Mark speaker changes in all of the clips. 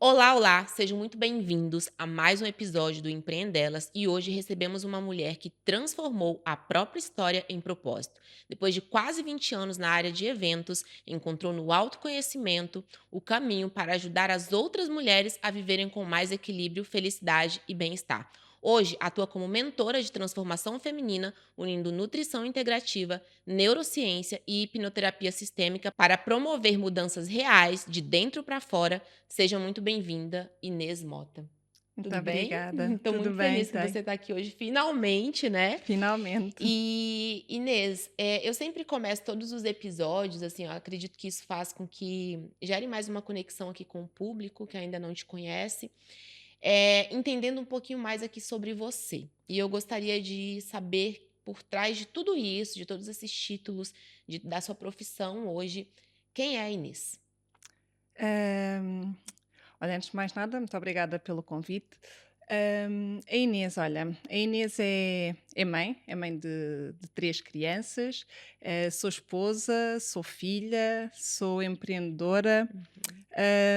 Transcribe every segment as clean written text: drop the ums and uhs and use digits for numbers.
Speaker 1: Olá, olá, sejam muito bem-vindos a mais um episódio do Empreendelas e hoje recebemos uma mulher que transformou a própria história em propósito. Depois de quase 20 anos na área de eventos, encontrou no autoconhecimento o caminho para ajudar as outras mulheres a viverem com mais equilíbrio, felicidade e bem-estar. Hoje, atua como mentora de transformação feminina, unindo nutrição integrativa, neurociência e hipnoterapia sistêmica para promover mudanças reais de dentro para fora. Seja muito bem-vinda, Inês Mota.
Speaker 2: Muito
Speaker 1: Tudo bem?
Speaker 2: obrigada.
Speaker 1: Estou
Speaker 2: Tudo
Speaker 1: muito
Speaker 2: bem,
Speaker 1: feliz que
Speaker 2: sei.
Speaker 1: você está aqui hoje, finalmente, né?
Speaker 2: Finalmente.
Speaker 1: E, Inês, eu sempre começo todos os episódios, assim, eu acredito que isso faz com que gere mais uma conexão aqui com o público que ainda não te conhece, entendendo um pouquinho mais aqui sobre você. E eu gostaria de saber, por trás de tudo isso, de todos esses títulos, da sua profissão hoje, quem é a Inês?
Speaker 2: Hum, Olha, antes de mais nada, muito obrigada pelo convite. A Inês, olha, a Inês é mãe de 3 crianças, sou esposa, sou filha, sou empreendedora.
Speaker 1: Uhum.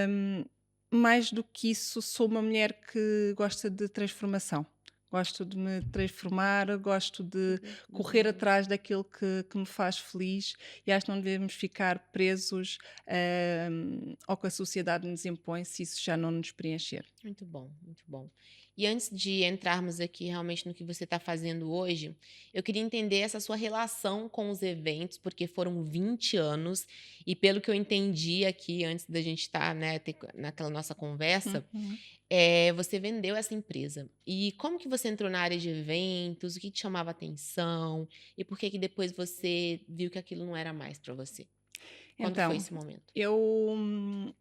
Speaker 2: hum, Mais do que isso, sou uma mulher que gosta de transformação. Gosto de me transformar, gosto
Speaker 1: Que
Speaker 2: de correr
Speaker 1: legal.
Speaker 2: atrás daquilo que me faz feliz e acho que não devemos ficar presos ao que a sociedade nos impõe se isso já não nos preencher.
Speaker 1: Muito bom, muito bom. E antes de entrarmos aqui realmente no que você está fazendo hoje, eu queria entender essa sua relação com os eventos, porque foram 20 anos, e pelo que eu entendi aqui antes da gente estar, né, naquela nossa conversa,
Speaker 2: Uhum.
Speaker 1: você vendeu essa empresa. E como que você entrou na área de eventos? O que te chamava atenção? E por que que depois você viu que aquilo não era mais para você? Quando foi
Speaker 2: Então,
Speaker 1: esse momento?
Speaker 2: eu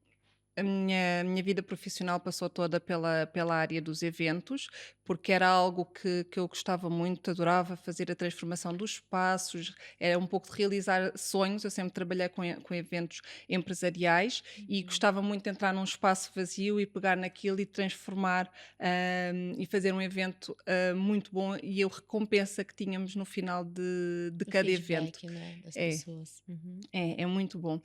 Speaker 2: a minha vida profissional passou toda pela área dos eventos, porque era algo que eu gostava muito, adorava fazer a transformação dos espaços, era um pouco de realizar sonhos. Eu sempre trabalhei com eventos empresariais e
Speaker 1: Uhum.
Speaker 2: gostava muito de entrar num espaço vazio e pegar naquilo e transformar, e fazer um evento, muito bom, e a recompensa que tínhamos no final de
Speaker 1: O
Speaker 2: cada evento.
Speaker 1: feedback, né, das
Speaker 2: É.
Speaker 1: pessoas. Uhum.
Speaker 2: É muito bom.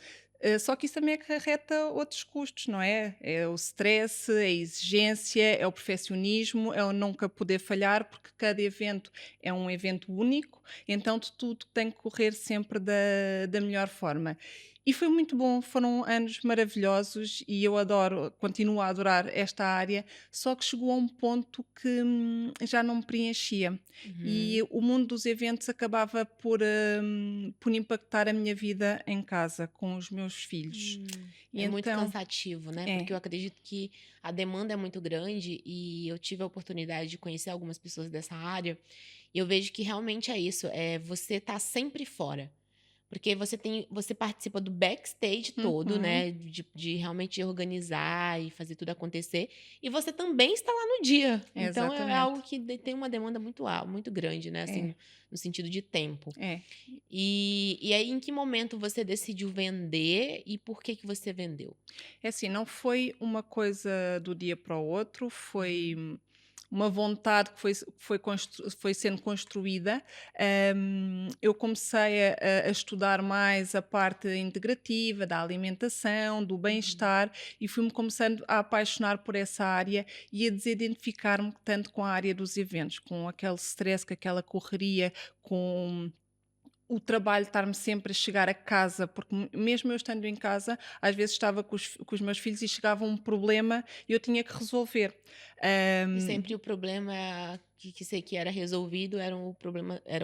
Speaker 2: Só que isso também acarreta outros custos, não é? É o stress, é a exigência, é o perfeccionismo, é o nunca poder falhar, porque cada evento é um evento único, então tudo tem que correr sempre da melhor forma. E foi muito bom, foram anos maravilhosos e eu adoro, continuo a adorar esta área, só que chegou a um ponto que já não me preenchia. E
Speaker 1: Uhum.
Speaker 2: o mundo dos eventos acabava por impactar a minha vida em casa com os meus filhos. E
Speaker 1: É muito
Speaker 2: então
Speaker 1: cansativo, né, porque eu
Speaker 2: é,
Speaker 1: acredito que a demanda é muito grande e eu tive a oportunidade de conhecer algumas pessoas dessa área, e eu vejo que realmente é isso, você tá sempre fora. Porque você participa do backstage todo,
Speaker 2: uhum,
Speaker 1: né, de realmente organizar e fazer tudo acontecer, e você também está lá no dia. Então é algo
Speaker 2: exatamente.
Speaker 1: que tem uma demanda muito grande, né, assim,
Speaker 2: É,
Speaker 1: no sentido de tempo.
Speaker 2: é.
Speaker 1: E aí em que momento você decidiu vender e por que que você vendeu?
Speaker 2: É assim, não foi uma coisa do dia para o outro, foi
Speaker 1: Uhum,
Speaker 2: uma vontade que foi sendo construída. Eu comecei a estudar mais a parte integrativa da alimentação, do
Speaker 1: uhum.
Speaker 2: bem-estar, e fui-me começando a apaixonar por essa área e a desidentificar-me tanto com a área dos eventos, com aquele stress, com aquela correria, com o trabalho estar-me sempre a chegar a casa, porque mesmo eu estando em casa, às vezes estava com os meus filhos e chegava um problema e eu tinha que resolver.
Speaker 1: E
Speaker 2: Hum,
Speaker 1: sempre o problema que era resolvido era o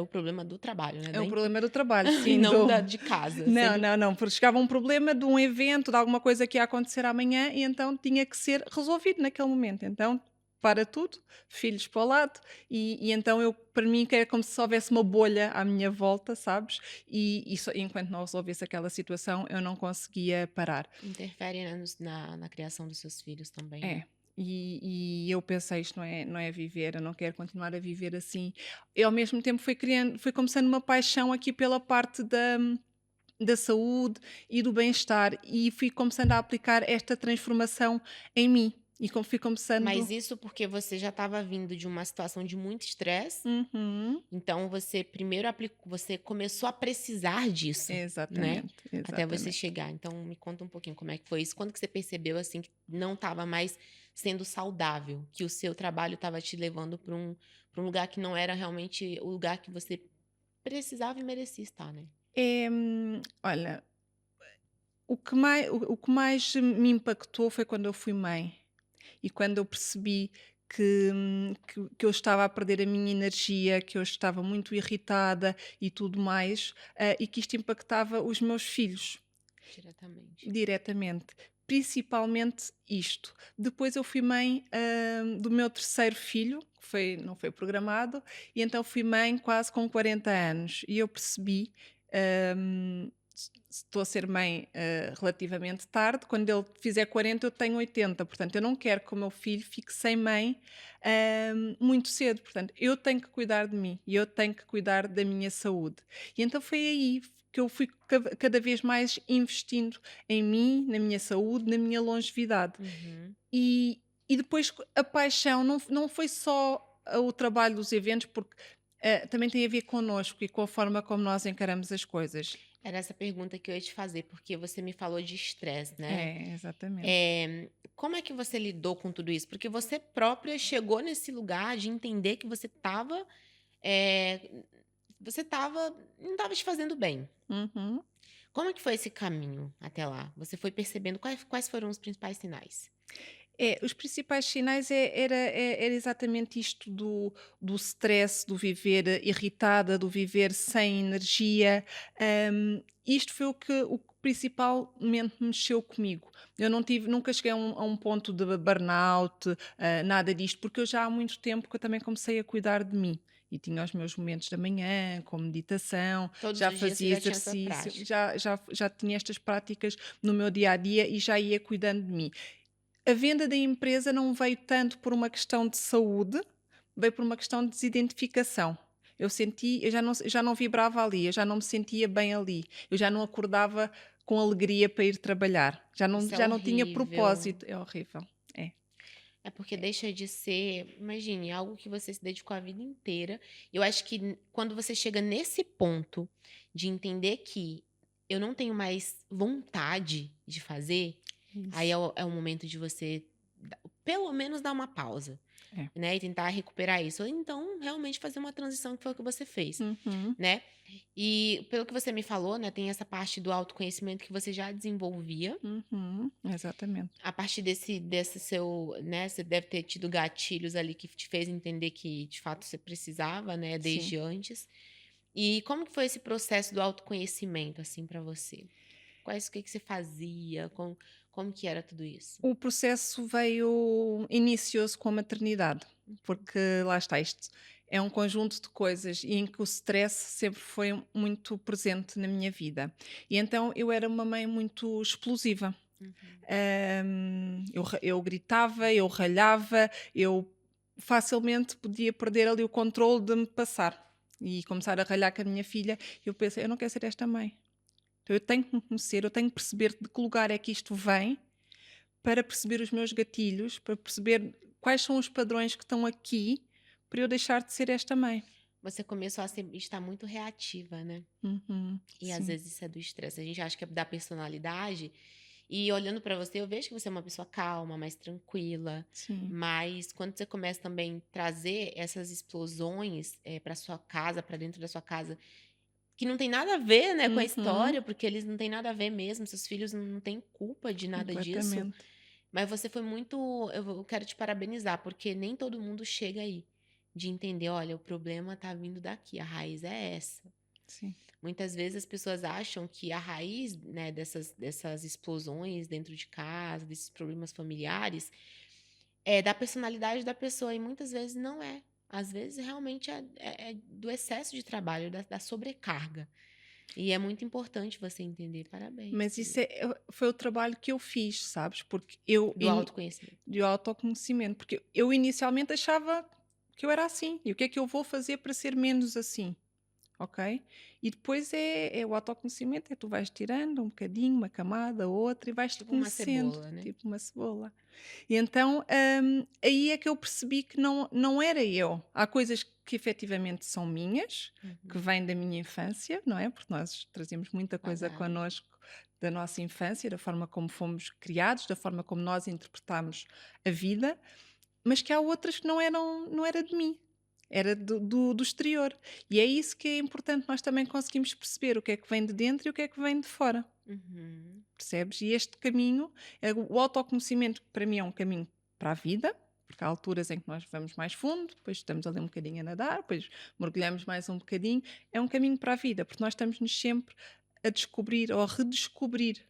Speaker 1: problema do trabalho, né,
Speaker 2: É
Speaker 1: da
Speaker 2: o
Speaker 1: empre
Speaker 2: problema do trabalho,
Speaker 1: e
Speaker 2: sim,
Speaker 1: não da de casa,
Speaker 2: não,
Speaker 1: sempre.
Speaker 2: não, não, porque chegava um problema de um evento, de alguma coisa que ia acontecer amanhã e então tinha que ser resolvido naquele momento. Então, para tudo, filhos para o lado, e então eu, para mim, que era como se houvesse uma bolha à minha volta, sabes? E enquanto não resolvesse aquela situação, eu não conseguia parar.
Speaker 1: Interfere, né, na criação dos seus filhos também,
Speaker 2: É.
Speaker 1: né.
Speaker 2: E eu pensei: "Isto não é viver, eu não quero continuar a viver assim". E ao mesmo tempo foi começando uma paixão aqui pela parte da saúde e do bem-estar, e fui começando a aplicar esta transformação em mim. E como fui começando.
Speaker 1: Mas isso porque você já estava vindo de uma situação de muito estresse,
Speaker 2: Uhum,
Speaker 1: então você primeiro aplicou, você começou a precisar disso, né,
Speaker 2: exatamente,
Speaker 1: até você
Speaker 2: exatamente.
Speaker 1: chegar. Então me conta um pouquinho como é que foi isso, quando que você percebeu, assim, que não estava mais sendo saudável, que o seu trabalho estava te levando para um lugar que não era realmente o lugar que você precisava e merecia estar, né?
Speaker 2: Olha, o que mais me impactou foi quando eu fui mãe. E quando eu percebi que eu estava a perder a minha energia, que eu estava muito irritada e tudo mais, e que isto impactava os meus filhos
Speaker 1: Diretamente.
Speaker 2: diretamente. Principalmente isto. Depois eu fui mãe, do meu terceiro filho, que não foi programado, e então fui mãe quase com 40 anos. E eu percebi, estou a ser mãe relativamente tarde, quando ele fizer 40 eu tenho 80, portanto eu não quero que o meu filho fique sem mãe muito cedo, portanto eu tenho que cuidar de mim e eu tenho que cuidar da minha saúde. E então foi aí que eu fui cada vez mais investindo em mim, na minha saúde, na minha longevidade.
Speaker 1: Uhum.
Speaker 2: E, e depois a paixão não foi só o trabalho dos eventos, porque também tem a ver connosco e com a forma como nós encaramos as coisas.
Speaker 1: Era essa pergunta que eu ia te fazer, porque você me falou de estresse, né?
Speaker 2: É, exatamente.
Speaker 1: Como é que você lidou com tudo isso? Porque você própria chegou nesse lugar de entender que eh, não estava te fazendo bem.
Speaker 2: Uhum.
Speaker 1: Como é que foi esse caminho até lá? Você foi percebendo quais foram os principais sinais?
Speaker 2: Os principais sinais era exatamente isto do stress, do viver irritada, do viver sem energia. Isto foi o que principalmente mexeu comigo. Eu não tive, nunca cheguei a um ponto de burnout, nada disto, porque eu já há muito tempo que eu também comecei a cuidar de mim. E tinha os meus momentos da manhã, com meditação,
Speaker 1: Todos
Speaker 2: já
Speaker 1: os dias você
Speaker 2: fazia
Speaker 1: já tinha essa
Speaker 2: exercício,
Speaker 1: prática.
Speaker 2: já tinha estas práticas no meu dia a dia e já ia cuidando de mim. A venda da empresa não veio tanto por uma questão de saúde, veio por uma questão de desidentificação. Eu já não vibrava ali, eu já não me sentia bem ali, eu já não acordava com alegria para ir trabalhar, já não
Speaker 1: Isso é
Speaker 2: já não tinha
Speaker 1: horrível.
Speaker 2: propósito. É horrível. É.
Speaker 1: É porque deixa de ser, imagine, algo que você se dedicou a vida inteira. Eu acho que quando você chega nesse ponto de entender que eu não tenho mais vontade de fazer, aí
Speaker 2: Isso.
Speaker 1: é o momento de você pelo menos dar uma pausa,
Speaker 2: É.
Speaker 1: né? E tentar recuperar isso. Ou então, realmente fazer uma transição que foi o que você fez,
Speaker 2: Uhum,
Speaker 1: né? E pelo que você me falou, né, tem essa parte do autoconhecimento que você já desenvolvia.
Speaker 2: uhum, exatamente.
Speaker 1: A partir desse seu, né, você deve ter tido gatilhos ali que te fez entender que de fato você precisava, né,
Speaker 2: Sim.
Speaker 1: desde antes. E como que foi esse processo do autoconhecimento, assim, pra você? O que que você fazia? Como que era tudo isso?
Speaker 2: O processo iniciou-se com a maternidade, porque lá está, isto é um conjunto de coisas e em que o stress sempre foi muito presente na minha vida. E então eu era uma mãe muito explosiva.
Speaker 1: Uhum.
Speaker 2: Eu gritava, eu ralhava, eu facilmente podia perder ali o controle de me passar e começar a ralhar com a minha filha. Eu pensei, eu não quero ser esta mãe. Então eu tenho que me conhecer, eu tenho que perceber de que lugar é que isto vem para perceber os meus gatilhos, para perceber quais são os padrões que estão aqui, para eu deixar de ser esta mãe.
Speaker 1: Você começou a estar muito reativa, né?
Speaker 2: Uhum,
Speaker 1: E às
Speaker 2: sim,
Speaker 1: vezes isso é do estresse. A gente acha que é da personalidade. E olhando pra você, eu vejo que você é uma pessoa calma, mais tranquila.
Speaker 2: sim.
Speaker 1: Mas quando você começa também a trazer essas explosões para sua casa, para dentro da sua casa, que não tem nada a ver, né, com a
Speaker 2: Uhum,
Speaker 1: história, porque eles não têm nada a ver mesmo. Seus filhos não têm culpa de nada disso.
Speaker 2: completamente.
Speaker 1: Mas você foi muito. Eu quero te parabenizar, porque nem todo mundo chega aí de entender: olha, o problema tá vindo daqui, a raiz é essa.
Speaker 2: Sim.
Speaker 1: Muitas vezes as pessoas acham que a raiz, né, dessas explosões dentro de casa, desses problemas familiares, é da personalidade da pessoa e muitas vezes não é. Às vezes realmente é do excesso de trabalho, da sobrecarga. E é muito importante você entender. Parabéns
Speaker 2: Mas
Speaker 1: por
Speaker 2: isso
Speaker 1: isso.
Speaker 2: foi o trabalho que eu fiz, sabes? Porque
Speaker 1: Do autoconhecimento.
Speaker 2: de autoconhecimento, porque eu inicialmente achava que eu era assim. E o que é que eu vou fazer para ser menos assim? ok? E depois é o autoconhecimento, é tu vais tirando um bocadinho, uma camada, outra, e vais-te
Speaker 1: Tipo uma
Speaker 2: conhecendo,
Speaker 1: cebola, né?
Speaker 2: tipo uma cebola. E então, aí é que eu percebi que não era eu. Há coisas que efetivamente são minhas, que
Speaker 1: Uhum.
Speaker 2: vêm da minha infância, não é? Porque nós trazemos muita coisa
Speaker 1: Bagagem.
Speaker 2: connosco da nossa infância, da forma como fomos criados, da forma como nós interpretamos a vida, mas que há outras que não era de mim, era do exterior. E é isso que é importante, nós também conseguimos perceber o que é que vem de dentro e o que é que vem de fora.
Speaker 1: Uhum.
Speaker 2: Percebes? E este caminho, o autoconhecimento para mim é um caminho para a vida, porque há alturas em que nós vamos mais fundo, depois estamos ali um bocadinho a nadar, depois mergulhamos mais um bocadinho. É um caminho para a vida, porque nós estamos-nos sempre a descobrir ou a redescobrir.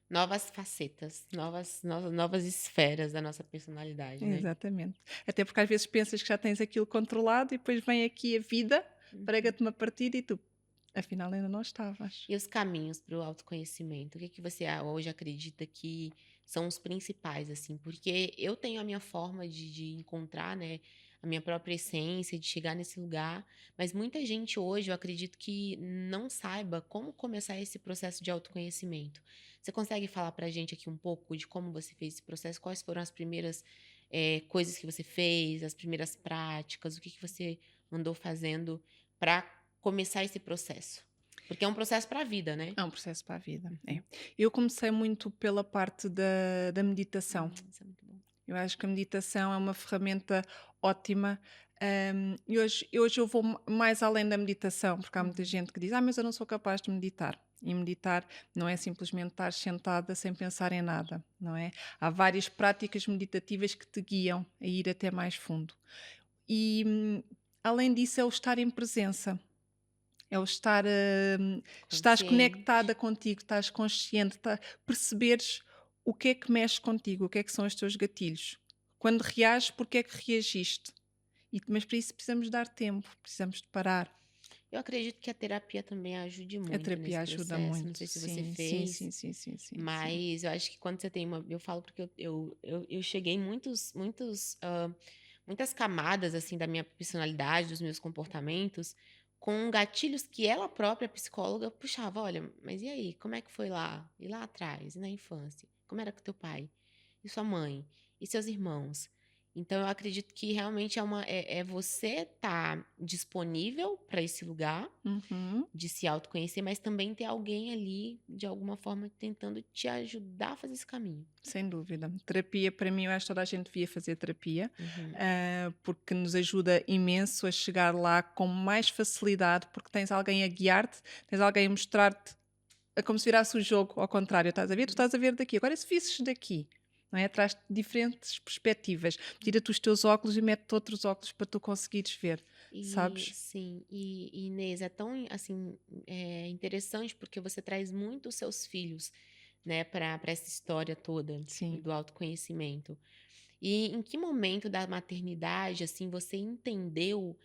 Speaker 1: Novas facetas, novas esferas da nossa personalidade, né?
Speaker 2: Exatamente. Até porque às vezes pensas que já tens aquilo controlado e depois vem aqui a vida,
Speaker 1: Uhum.
Speaker 2: prega-te uma partida e tu, afinal, ainda não estavas.
Speaker 1: E os caminhos para o autoconhecimento? O que que você hoje acredita que são os principais, assim? Porque eu tenho a minha forma de encontrar, né, a minha própria essência, de chegar nesse lugar, mas muita gente hoje, eu acredito que não saiba como começar esse processo de autoconhecimento. Você consegue falar pra gente aqui um pouco de como você fez esse processo? Quais foram as primeiras, coisas que você fez, as primeiras práticas? O que que você andou fazendo para começar esse processo? Porque é um processo para a vida, né?
Speaker 2: É um processo para a vida, é.
Speaker 1: Uhum.
Speaker 2: Eu comecei muito pela parte da meditação.
Speaker 1: Isso é muito bom.
Speaker 2: Eu acho que a meditação é uma ferramenta ótima. E hoje eu vou mais além da meditação, porque há muita
Speaker 1: Uhum.
Speaker 2: gente que diz: Ah, mas eu não sou capaz de meditar. E meditar não é simplesmente estar sentada sem pensar em nada, não é? Há várias práticas meditativas que te guiam a ir até mais fundo. E além disso, é o estar em presença. É o estar, estás conectada
Speaker 1: Consciente.
Speaker 2: contigo, estás consciente, perceberes o que é que mexe contigo, o que é que são os teus gatilhos. Quando reages, porque é que reagiste? Mas para isso precisamos dar tempo, precisamos de parar.
Speaker 1: Eu acredito que a terapia também ajude
Speaker 2: A
Speaker 1: muito
Speaker 2: terapia
Speaker 1: nesse
Speaker 2: ajuda
Speaker 1: processo. Não
Speaker 2: muito,
Speaker 1: sei se você
Speaker 2: sim, sim, sim,
Speaker 1: fez,
Speaker 2: sim, sim, sim, sim.
Speaker 1: mas eu acho que quando você tem uma. Eu falo porque eu cheguei em muitas camadas assim da minha personalidade, dos meus comportamentos, com gatilhos que ela própria, a psicóloga, puxava. Olha, mas e aí? Como é que foi lá? E lá atrás? E na infância? Como era com teu pai? E sua mãe? E seus irmãos? Então eu acredito que realmente é você estar disponível para esse lugar
Speaker 2: Uhum,
Speaker 1: de se autoconhecer, mas também ter alguém ali, de alguma forma, tentando te ajudar a fazer esse caminho.
Speaker 2: sem dúvida. Terapia, para mim, eu acho que toda a gente devia fazer terapia,
Speaker 1: Uhum.
Speaker 2: porque nos ajuda imenso a chegar lá com mais facilidade, porque tens alguém a guiar-te, tens alguém a mostrar-te. É como se virasse o jogo ao contrário, estás a ver? Tu estás a ver daqui, agora e se visses daqui, não é? Traz diferentes perspectivas. Tira-te os teus óculos e mete-te outros óculos para tu conseguires ver,
Speaker 1: E
Speaker 2: sabes?
Speaker 1: sim, e Inês, é tão assim, interessante porque você traz muito os seus filhos, né, para essa história toda
Speaker 2: Sim.
Speaker 1: do autoconhecimento. E em que momento da maternidade, assim, você entendeu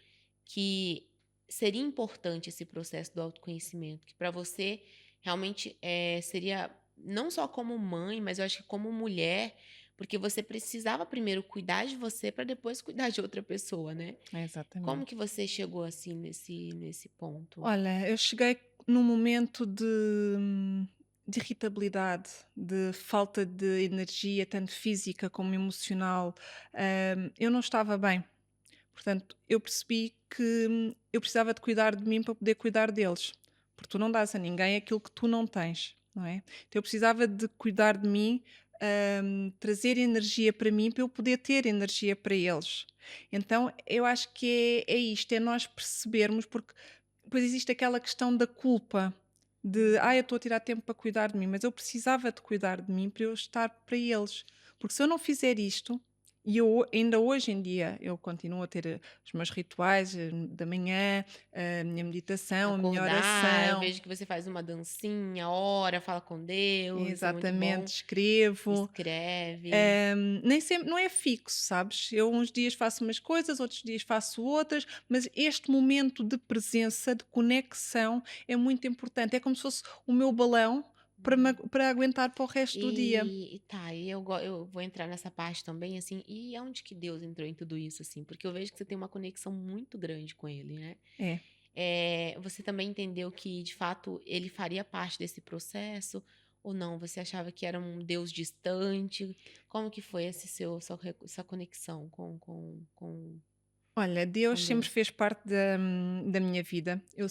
Speaker 1: que seria importante esse processo do autoconhecimento, que para você realmente seria não só como mãe, mas eu acho que como mulher, porque você precisava primeiro cuidar de você para depois cuidar de outra pessoa, né? Como que
Speaker 2: Exatamente.
Speaker 1: você chegou assim nesse ponto?
Speaker 2: Olha, eu cheguei num momento de irritabilidade, de falta de energia, tanto física como emocional. Eu não estava bem. Portanto, eu percebi que eu precisava de cuidar de mim para poder cuidar deles. Porque tu não dás a ninguém aquilo que tu não tens, não é? Então eu precisava de cuidar de mim, trazer energia para mim para eu poder ter energia para eles. Então eu acho que é isto, é nós percebermos, porque depois existe aquela questão da culpa. De,
Speaker 1: Uhum.
Speaker 2: eu estou a tirar tempo para cuidar de mim, mas eu precisava de cuidar de mim para eu estar para eles. Porque se eu não fizer isto, e eu ainda hoje em dia eu continuo a ter os meus rituais da manhã, a minha meditação, a minha
Speaker 1: Acordar, eu
Speaker 2: oração,
Speaker 1: vejo que você faz uma dancinha, ora, fala com Deus, isso é muito bom.
Speaker 2: exatamente, escrevo.
Speaker 1: Escreve.
Speaker 2: Nem sempre, não é fixo, sabes? Eu uns dias faço umas coisas, outros dias faço outras, mas este momento de presença, de conexão, é muito importante. É como se fosse o meu balão para aguentar para o resto do dia.
Speaker 1: E tá, eu vou entrar nessa parte também, assim, e aonde que Deus entrou em tudo isso, assim? Porque eu vejo que você tem uma conexão muito grande com ele, né?
Speaker 2: É.
Speaker 1: Você também entendeu que, de fato, ele faria parte desse processo ou não? Você achava que era um Deus distante? Como que foi esse sua conexão
Speaker 2: Olha, Deus
Speaker 1: com
Speaker 2: sempre
Speaker 1: Deus?
Speaker 2: fez parte da minha vida. Eu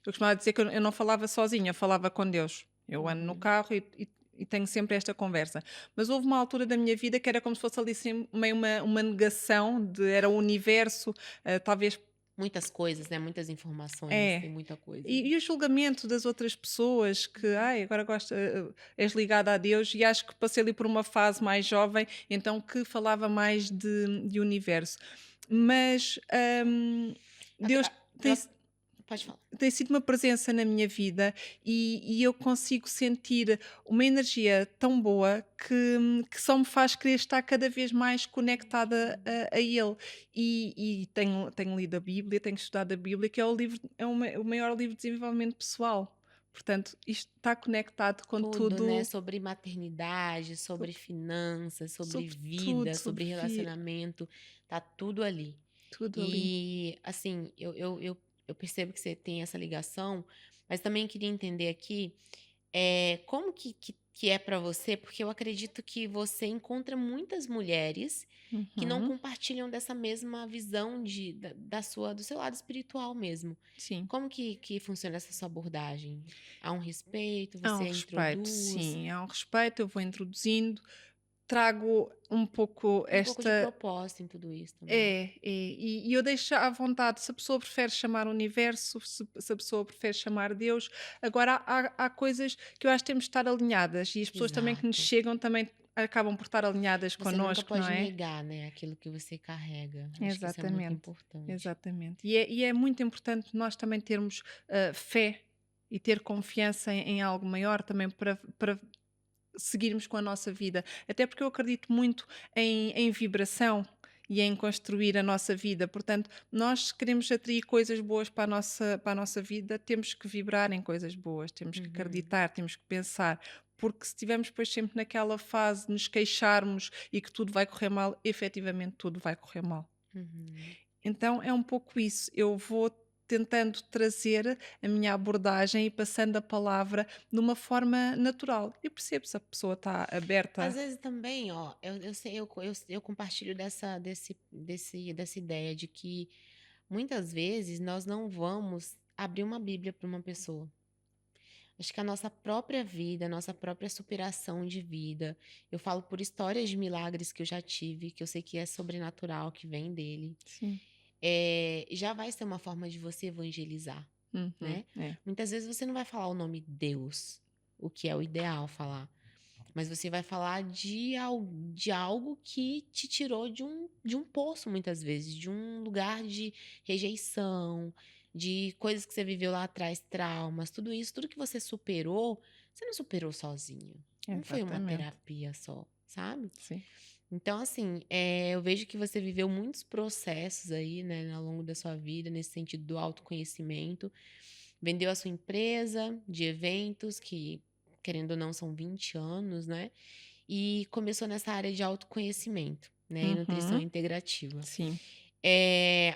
Speaker 2: costumava dizer que eu não falava sozinha, eu falava com Deus. Eu ando no
Speaker 1: Uhum.
Speaker 2: carro e tenho sempre esta conversa. Mas houve uma altura da minha vida que era como se fosse ali assim, meio uma negação era o universo, talvez
Speaker 1: Muitas coisas, né, muitas informações,
Speaker 2: é.
Speaker 1: tem muita coisa.
Speaker 2: E o julgamento das outras pessoas que,
Speaker 1: Uhum.
Speaker 2: ai, agora és ligada a Deus, e acho que passei ali por uma fase mais jovem, então que falava mais de universo. Mas
Speaker 1: Ac
Speaker 2: Deus
Speaker 1: a
Speaker 2: tem,
Speaker 1: pra Pode falar.
Speaker 2: tem sido uma presença na minha vida e eu consigo sentir uma energia tão boa que só me faz querer estar cada vez mais conectada a Ele. E tenho lido a Bíblia, tenho estudado a Bíblia, que é o maior livro de desenvolvimento pessoal. Portanto, isto está conectado com
Speaker 1: Tudo, né,
Speaker 2: tudo,
Speaker 1: sobre maternidade, sobre finanças, sobre
Speaker 2: sobre tudo,
Speaker 1: vida,
Speaker 2: sobre
Speaker 1: sobre relacionamento, tá tudo ali.
Speaker 2: tudo ali.
Speaker 1: E, assim, eu percebo que você tem essa ligação, mas também queria entender aqui, como que é para você, porque eu acredito que você encontra muitas mulheres que não
Speaker 2: Uhum,
Speaker 1: compartilham dessa mesma visão do seu lado espiritual mesmo.
Speaker 2: sim.
Speaker 1: Como que funciona essa sua abordagem? Há um respeito,
Speaker 2: Há um
Speaker 1: você a
Speaker 2: respeito,
Speaker 1: introduz?
Speaker 2: sim, há um respeito, eu vou introduzindo, trago um pouco
Speaker 1: Um pouco de
Speaker 2: esta.
Speaker 1: propósito em tudo isso também.
Speaker 2: E eu deixo à vontade, se a pessoa prefere chamar universo, se a pessoa prefere chamar Deus. Agora, há coisas que eu acho que temos de estar alinhadas e as pessoas também que nos
Speaker 1: Exato.
Speaker 2: chegam também acabam por estar alinhadas
Speaker 1: Você nunca
Speaker 2: connosco, não
Speaker 1: pode
Speaker 2: é?
Speaker 1: negar, né, aquilo que você carrega. Acho que isso é muito
Speaker 2: Exatamente,
Speaker 1: importante.
Speaker 2: exatamente. E é muito importante nós também termos fé e ter confiança em algo maior também para seguirmos com a nossa vida. Até porque eu acredito muito em vibração e em construir a nossa vida. Portanto, nós se queremos atrair coisas boas para a nossa vida, temos que vibrar em coisas boas, temos que
Speaker 1: Uhum,
Speaker 2: acreditar, temos que pensar. Porque se estivermos depois sempre naquela fase de nos queixarmos e que tudo vai correr mal, efetivamente tudo vai correr mal.
Speaker 1: uhum.
Speaker 2: Então é um pouco isso. Eu vou tentando trazer a minha abordagem e passando a palavra de uma forma natural. Eu percebo se a pessoa está
Speaker 1: Às
Speaker 2: aberta.
Speaker 1: vezes também, ó, eu sei, eu compartilho dessa ideia de que muitas vezes nós não vamos abrir uma Bíblia para uma pessoa. Acho que a nossa própria vida, a nossa própria superação de vida, eu falo por histórias de milagres que eu já tive, que eu sei que é sobrenatural, que vem dele,
Speaker 2: Sim.
Speaker 1: já vai ser uma forma de você evangelizar,
Speaker 2: Uhum.
Speaker 1: né.
Speaker 2: É.
Speaker 1: Muitas vezes você não vai falar o nome Deus, o que é o ideal falar, mas você vai falar de algo que te tirou de um poço muitas vezes, de um lugar de rejeição, de coisas que você viveu lá atrás, traumas, tudo isso, tudo que você superou, você não superou sozinho. Não foi uma
Speaker 2: Exatamente.
Speaker 1: terapia só, sabe.
Speaker 2: Sim.
Speaker 1: Então assim, eu vejo que você viveu muitos processos aí, né, ao longo da sua vida, nesse sentido do autoconhecimento. Vendeu a sua empresa de eventos, que querendo ou não são 20 anos, né, e começou nessa área de autoconhecimento, né, e nutrição
Speaker 2: Uhum.
Speaker 1: integrativa.
Speaker 2: Sim.
Speaker 1: Eh,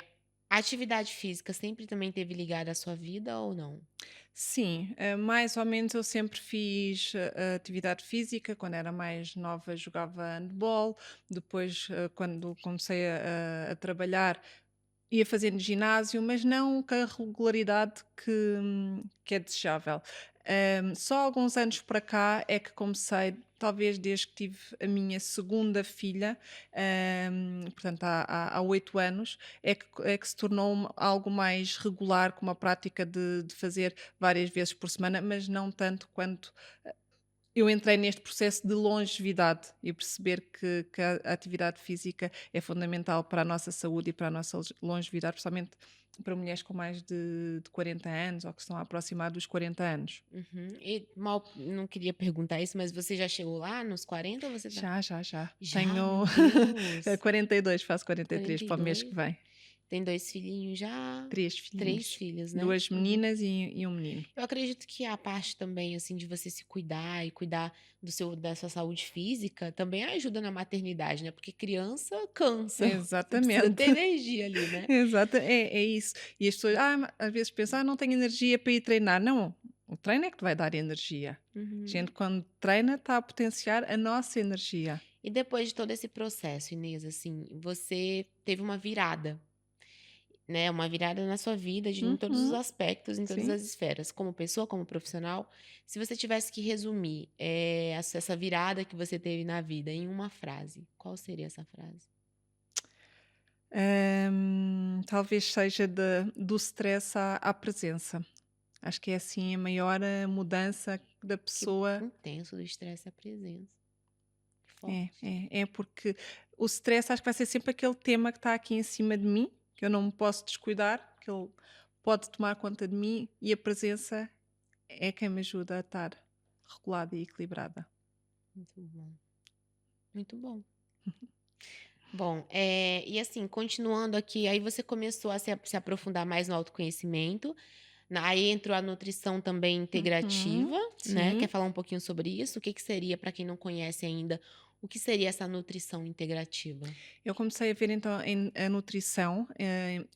Speaker 1: a atividade física sempre também teve ligada à sua vida ou não?
Speaker 2: Sim, mais ou menos eu sempre fiz atividade física. Quando era mais nova jogava handball, depois quando comecei a trabalhar ia fazendo ginásio, mas não com a regularidade que é desejável. Só há alguns anos para cá é que comecei, talvez desde que tive a minha segunda filha, portanto há 8 anos, é que se tornou algo mais regular, com uma prática de fazer várias vezes por semana, mas não tanto quanto eu entrei neste processo de longevidade e perceber que a atividade física é fundamental para a nossa saúde e para a nossa longevidade, principalmente para mulheres com mais de 40 anos ou que estão a aproximar dos 40 anos.
Speaker 1: Uhum. E mal não queria perguntar isso, mas você já chegou lá nos 40 ou você tá
Speaker 2: Já, já, já.
Speaker 1: já?
Speaker 2: Tenho
Speaker 1: Meu Deus!
Speaker 2: 42, faço 43 para o mês que
Speaker 1: 42?
Speaker 2: vem.
Speaker 1: Tem 2 filhinhos já?
Speaker 2: 3
Speaker 1: 3
Speaker 2: filhinhos,
Speaker 1: filhos, né?
Speaker 2: 2
Speaker 1: Uhum.
Speaker 2: meninas e 1 menino.
Speaker 1: Eu acredito que a parte também, assim, de você se cuidar e cuidar da sua saúde física também ajuda na maternidade, né, porque criança cansa, você precisa ter
Speaker 2: Exatamente.
Speaker 1: energia ali, né.
Speaker 2: Exata é isso. E as pessoas, às vezes pensam: não tenho energia para ir treinar". Não, o treino é que te vai dar energia. A gente
Speaker 1: Uhum.
Speaker 2: quando treina está a potenciar a nossa energia.
Speaker 1: E depois de todo esse processo, Inês, assim, você teve uma virada, né, uma virada na sua vida em todos os
Speaker 2: Uhum,
Speaker 1: aspectos, em todas
Speaker 2: sim.
Speaker 1: as esferas, como pessoa, como profissional. Se você tivesse que resumir, essa virada que você teve na vida em uma frase, qual seria essa frase?
Speaker 2: Talvez seja do stress à presença. Acho que é assim a maior, mudança da
Speaker 1: Que
Speaker 2: pessoa.
Speaker 1: intenso, do estresse à presença. Que
Speaker 2: É,
Speaker 1: forte.
Speaker 2: é porque o stress acho que vai ser sempre aquele tema que está aqui em cima de mim, que eu não me posso descuidar, que ele pode tomar conta de mim e a presença é quem me ajuda a estar regulada e equilibrada.
Speaker 1: Muito bom, muito bom. Bom, e assim, continuando aqui, aí você começou a se aprofundar mais no autoconhecimento, aí entrou a nutrição também
Speaker 2: Uhum,
Speaker 1: integrativa, né, quer
Speaker 2: sim.
Speaker 1: falar um pouquinho sobre isso? O que que seria, para quem não conhece ainda, o que seria essa nutrição integrativa?
Speaker 2: Eu comecei a ver então a nutrição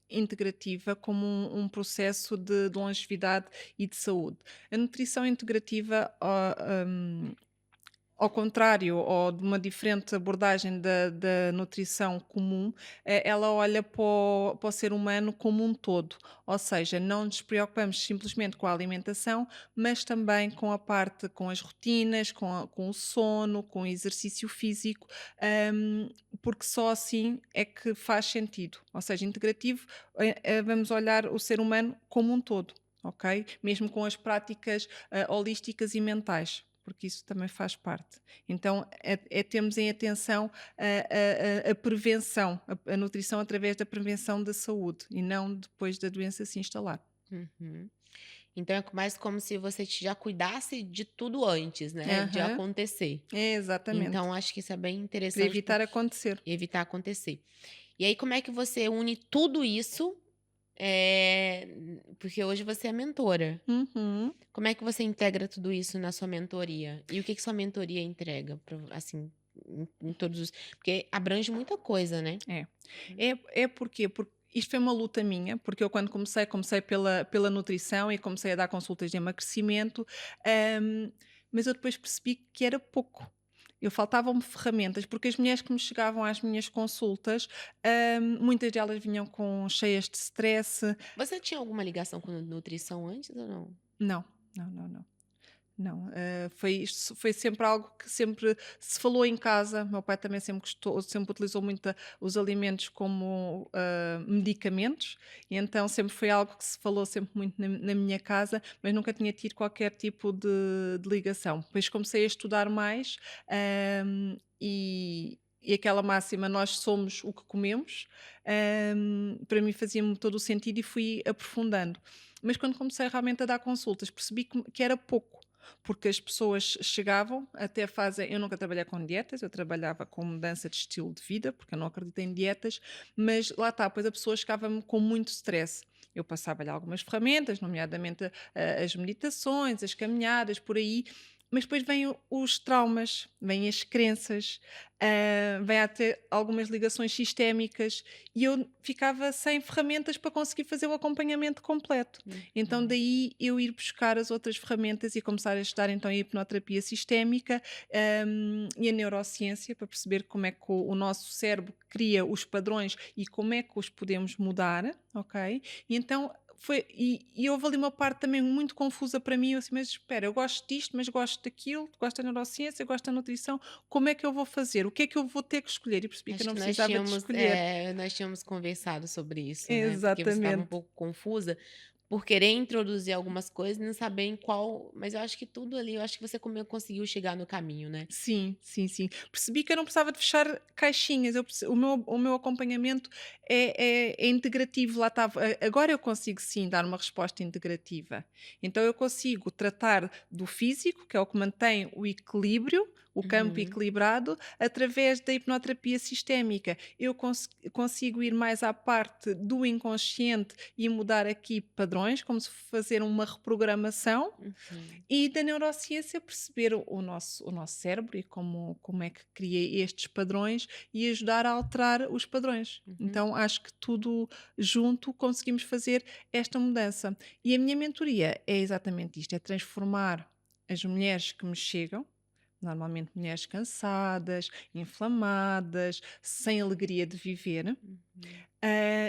Speaker 2: integrativa como um processo de longevidade e de saúde. A nutrição integrativa, ao contrário ou de uma diferente abordagem da nutrição comum, ela olha para o ser humano como um todo, ou seja, não nos preocupamos simplesmente com a alimentação, mas também com a parte, com as rotinas, com o sono, com o exercício físico, hum, porque só assim é que faz sentido. Ou seja, integrativo, vamos olhar o ser humano como um todo. Ok? Mesmo com as práticas holísticas e mentais, porque isso também faz parte. Então, termos em atenção a prevenção, a nutrição através da prevenção da saúde e não depois da doença se instalar.
Speaker 1: Uhum. Então é mais como se você já cuidasse de tudo antes, né, de
Speaker 2: Aham,
Speaker 1: acontecer.
Speaker 2: é exatamente.
Speaker 1: Então acho que isso é bem
Speaker 2: Para
Speaker 1: interessante
Speaker 2: evitar acontecer.
Speaker 1: evitar acontecer. E aí como é que você une tudo isso, porque hoje você é mentora.
Speaker 2: Uhum.
Speaker 1: Como é que você integra tudo isso na sua mentoria? E o que que sua mentoria entrega pra assim, em todos os porque abrange muita coisa, né?
Speaker 2: É. É porquê? Porque isto foi uma luta minha, porque eu quando comecei pela nutrição e comecei a dar consultas de emagrecimento, hum, mas eu depois percebi que era pouco. Eu faltavam-me ferramentas, porque as mulheres que me chegavam às minhas consultas, muitas delas vinham cheias de stress.
Speaker 1: Você tinha alguma ligação com nutrição antes ou não?
Speaker 2: Não, não, não, não. Não, foi sempre algo que sempre se falou em casa. Meu pai também sempre utilizou muito os alimentos como medicamentos, e então sempre foi algo que se falou sempre muito na minha casa, mas nunca tinha tido qualquer tipo de ligação. Depois comecei a estudar mais, e aquela máxima, nós somos o que comemos, para mim fazia-me todo o sentido e fui aprofundando. Mas quando comecei realmente a dar consultas, percebi que era pouco, porque as pessoas chegavam até fazem. Eu nunca trabalhei com dietas, eu trabalhava com mudança de estilo de vida, porque eu não acredito em dietas, mas lá está, pois a pessoa chegava-me com muito stress. Eu passava-lhe algumas ferramentas, nomeadamente as meditações, as caminhadas, por aí, mas depois vêm os traumas, vêm as crenças, vêm até algumas ligações sistémicas, e eu ficava sem ferramentas para conseguir fazer o acompanhamento completo. Então
Speaker 1: Uhum.
Speaker 2: daí eu ir buscar as outras ferramentas e começar a estudar então a hipnoterapia sistémica, e a neurociência, para perceber como é que o nosso cérebro cria os padrões e como é que os podemos mudar, ok? E então e houve ali uma parte também muito confusa para mim, eu assim: "Mas espera, eu gosto disto, mas gosto daquilo, gosto da neurociência, gosto da nutrição, como é que eu vou fazer? O que é que eu vou ter que escolher?" E percebi que eu
Speaker 1: Acho
Speaker 2: não
Speaker 1: que
Speaker 2: precisava de escolher.
Speaker 1: nós tínhamos conversado sobre isso, né, porque você estava um
Speaker 2: Exatamente.
Speaker 1: pouco confusa, por querer introduzir algumas coisas e não saber em qual mas eu acho que tudo ali, eu acho que você conseguiu chegar no caminho, né.
Speaker 2: Sim, sim, sim. Percebi que eu não precisava de fechar caixinhas, o meu acompanhamento é integrativo, lá estava agora eu consigo sim dar uma resposta integrativa. Então eu consigo tratar do físico, que é o que mantém o equilíbrio, o campo
Speaker 1: Uhum,
Speaker 2: equilibrado através da hipnoterapia sistémica. Eu consigo ir mais à parte do inconsciente e mudar aqui padrões, como se fazer uma reprogramação,
Speaker 1: uhum,
Speaker 2: e da neurociência perceber o nosso cérebro e como é que cria estes padrões e ajudar a alterar os padrões.
Speaker 1: uhum.
Speaker 2: Então acho que tudo junto conseguimos fazer esta mudança. E a minha mentoria é exatamente isto: é transformar as mulheres que me chegam, normalmente mulheres cansadas, inflamadas, sem alegria de viver,
Speaker 1: Uhum.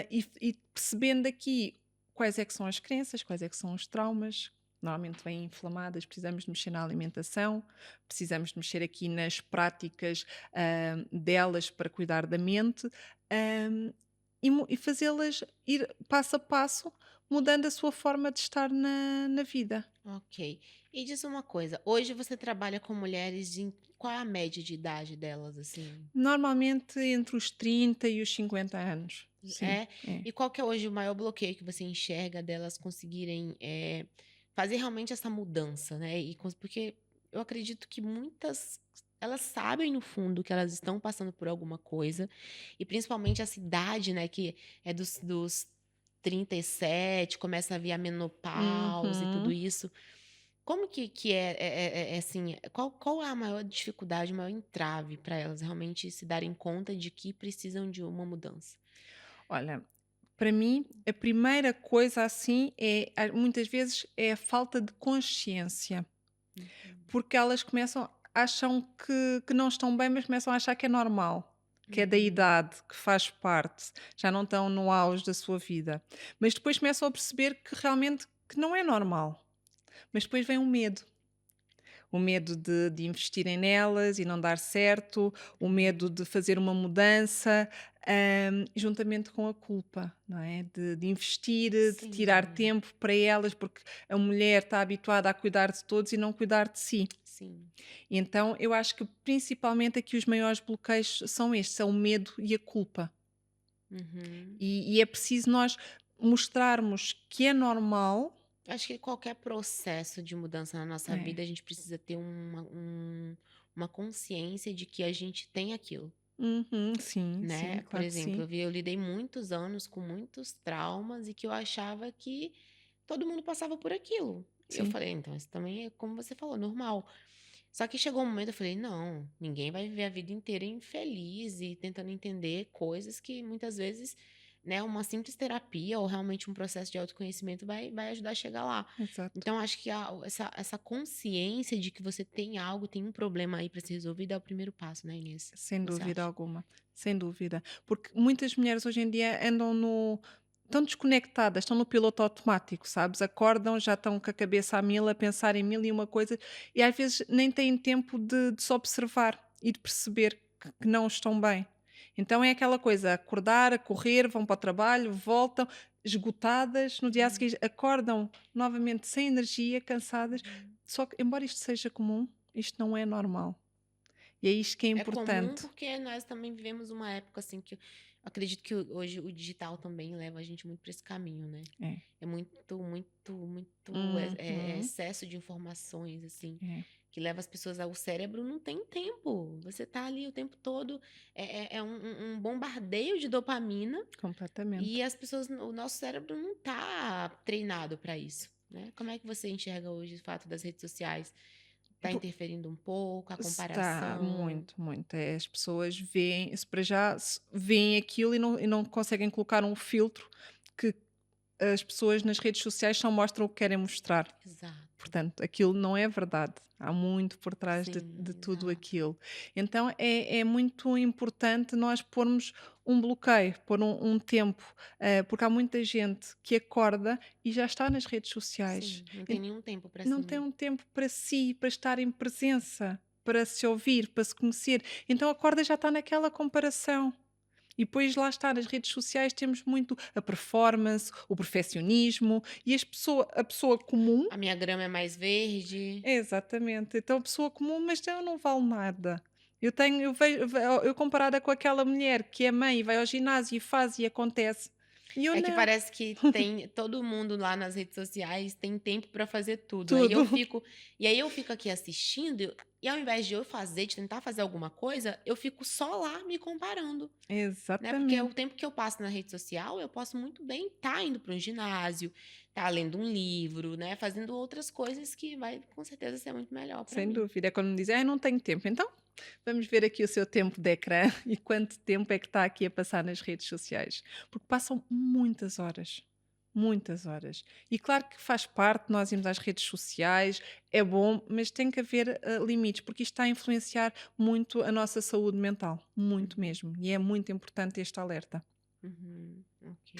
Speaker 2: e percebendo aqui quais é que são as crenças, quais é que são os traumas, normalmente vêm inflamadas, precisamos de mexer na alimentação, precisamos de mexer aqui nas práticas, delas para cuidar da mente, e fazê-las ir passo a passo, mudando a sua forma de estar na vida.
Speaker 1: Ok. E diz uma coisa, hoje você trabalha com mulheres em qual é a média de idade delas, assim?
Speaker 2: Normalmente entre os 30 e os 50 anos. Sim,
Speaker 1: É?
Speaker 2: é.
Speaker 1: E qual que é hoje o maior bloqueio que você enxerga delas conseguirem, fazer realmente essa mudança, né? Porque eu acredito que muitas elas sabem no fundo que elas estão passando por alguma coisa, e principalmente essa idade, né, que é dos 37, começa a vir a menopausa e tudo
Speaker 2: Uhum.
Speaker 1: isso. Como que é assim, qual é a maior dificuldade, o maior entrave para elas realmente se darem conta de que precisam de uma mudança?
Speaker 2: Olha, para mim, a primeira coisa assim é, muitas vezes, é a falta de consciência,
Speaker 1: Uhum,
Speaker 2: porque elas acham que não estão bem, mas começam a achar que é normal, que é da
Speaker 1: uhum.
Speaker 2: idade, que faz parte, já não estão no auge da sua vida. Mas depois começam a perceber que realmente que não é normal. Mas depois vem o medo de investirem nelas e não dar certo, o medo
Speaker 1: Uhum.
Speaker 2: de fazer uma mudança, juntamente com a culpa, não é? De investir, de tirar
Speaker 1: Sim,
Speaker 2: tempo para elas, porque a mulher está habituada a cuidar de todos e não cuidar de si.
Speaker 1: sim.
Speaker 2: Então, eu acho que principalmente aqui os maiores bloqueios são estes, é o medo e a culpa.
Speaker 1: Uhum.
Speaker 2: E é preciso nós mostrarmos que é normal.
Speaker 1: Acho que qualquer processo de mudança na nossa
Speaker 2: É.
Speaker 1: vida, a gente precisa ter uma consciência de que a gente tem aquilo,
Speaker 2: Uhum, sim, sim,
Speaker 1: né. Por
Speaker 2: claro que
Speaker 1: exemplo,
Speaker 2: sim.
Speaker 1: eu lidei muitos anos com muitos traumas e que eu achava que todo mundo passava por aquilo. E eu
Speaker 2: Sim,
Speaker 1: falei: "Então, isso também é, como você falou, normal". Só que chegou um momento eu falei: "Não, ninguém vai viver a vida inteira infeliz e tentando entender coisas que muitas vezes, né, uma simples terapia ou realmente um processo de autoconhecimento vai ajudar a chegar lá".
Speaker 2: exato.
Speaker 1: Então acho que essa consciência de que você tem algo, tem um problema aí para ser resolvido é o primeiro passo, né, Inês?
Speaker 2: Sem
Speaker 1: O que você
Speaker 2: dúvida
Speaker 1: acha?
Speaker 2: alguma, sem dúvida. Porque muitas mulheres hoje em dia andam estão desconectadas, estão no piloto automático, sabes? Acordam, já estão com a cabeça a mil, a pensar em mil e uma coisa, e às vezes nem têm tempo de se observar e de perceber que não estão bem. Então é aquela coisa, acordar, a correr, vão para o trabalho, voltam esgotadas, no dia a
Speaker 1: Uhum,
Speaker 2: seguir acordam novamente sem energia, cansadas.
Speaker 1: uhum.
Speaker 2: Só que, embora isto seja comum, isto não é normal. E é isto que é
Speaker 1: É comum
Speaker 2: importante.
Speaker 1: porque nós também vivemos uma época, assim, que eu acredito que hoje o digital também leva a gente muito para esse caminho, né.
Speaker 2: É.
Speaker 1: É muito, muito, muito
Speaker 2: Uhum.
Speaker 1: excesso de informações, assim,
Speaker 2: É,
Speaker 1: que leva as pessoas o cérebro não tem tempo, você tá ali o tempo todo, é um bombardeio de dopamina
Speaker 2: completamente.
Speaker 1: e as pessoas o nosso cérebro não tá treinado para isso, né. Como é que você enxerga hoje o fato das redes sociais? Tá
Speaker 2: Po
Speaker 1: interferindo um pouco, a
Speaker 2: Está
Speaker 1: comparação?
Speaker 2: muito, muito. As pessoas veem se para já veem aquilo e não conseguem colocar um filtro que as pessoas nas redes sociais só mostram o que querem mostrar.
Speaker 1: Exato.
Speaker 2: Portanto, aquilo não é verdade. Há muito por trás de
Speaker 1: Sim,
Speaker 2: tudo
Speaker 1: exato.
Speaker 2: aquilo. Então é muito importante nós pormos um bloqueio, pôr um tempo, porque há muita gente que acorda e já está nas redes sociais.
Speaker 1: Sim, não tem nenhum tempo para si
Speaker 2: Não tem
Speaker 1: mesmo.
Speaker 2: um tempo para si, para estar em presença, para se ouvir, para se conhecer. Então acorda e já está naquela comparação. E depois lá está, nas redes sociais temos muito a performance, o perfeccionismo e a pessoa comum.
Speaker 1: A minha grama é mais verde.
Speaker 2: É, exatamente. Então a pessoa comum, mas eu não valo nada. Eu vejo, eu comparada com aquela mulher que é mãe e vai ao ginásio e faz e acontece. E eu
Speaker 1: É que
Speaker 2: não,
Speaker 1: parece que tem todo mundo lá nas redes sociais tem tempo para fazer tudo.
Speaker 2: tudo.
Speaker 1: E aí eu fico aqui assistindo e ao invés de eu fazer, de tentar fazer alguma coisa, eu fico só lá me comparando. Né, porque o
Speaker 2: Exatamente.
Speaker 1: tempo que eu passo na rede social, eu posso muito bem estar indo para um ginásio, estar lendo um livro, né, fazendo outras coisas que vai com certeza ser muito melhor para
Speaker 2: Sem
Speaker 1: mim.
Speaker 2: dúvida. É quando me dizem: "Ai, não tenho tempo". Então, vamos ver aqui o seu tempo de ecrã e quanto tempo é que está aqui a passar nas redes sociais. Porque passam muitas horas. Muitas horas. E claro que faz parte, nós irmos às redes sociais, é bom, mas tem que haver limites, porque isto está a influenciar muito a nossa saúde mental. Muito
Speaker 1: Uhum,
Speaker 2: mesmo. E é muito importante este alerta.
Speaker 1: ok.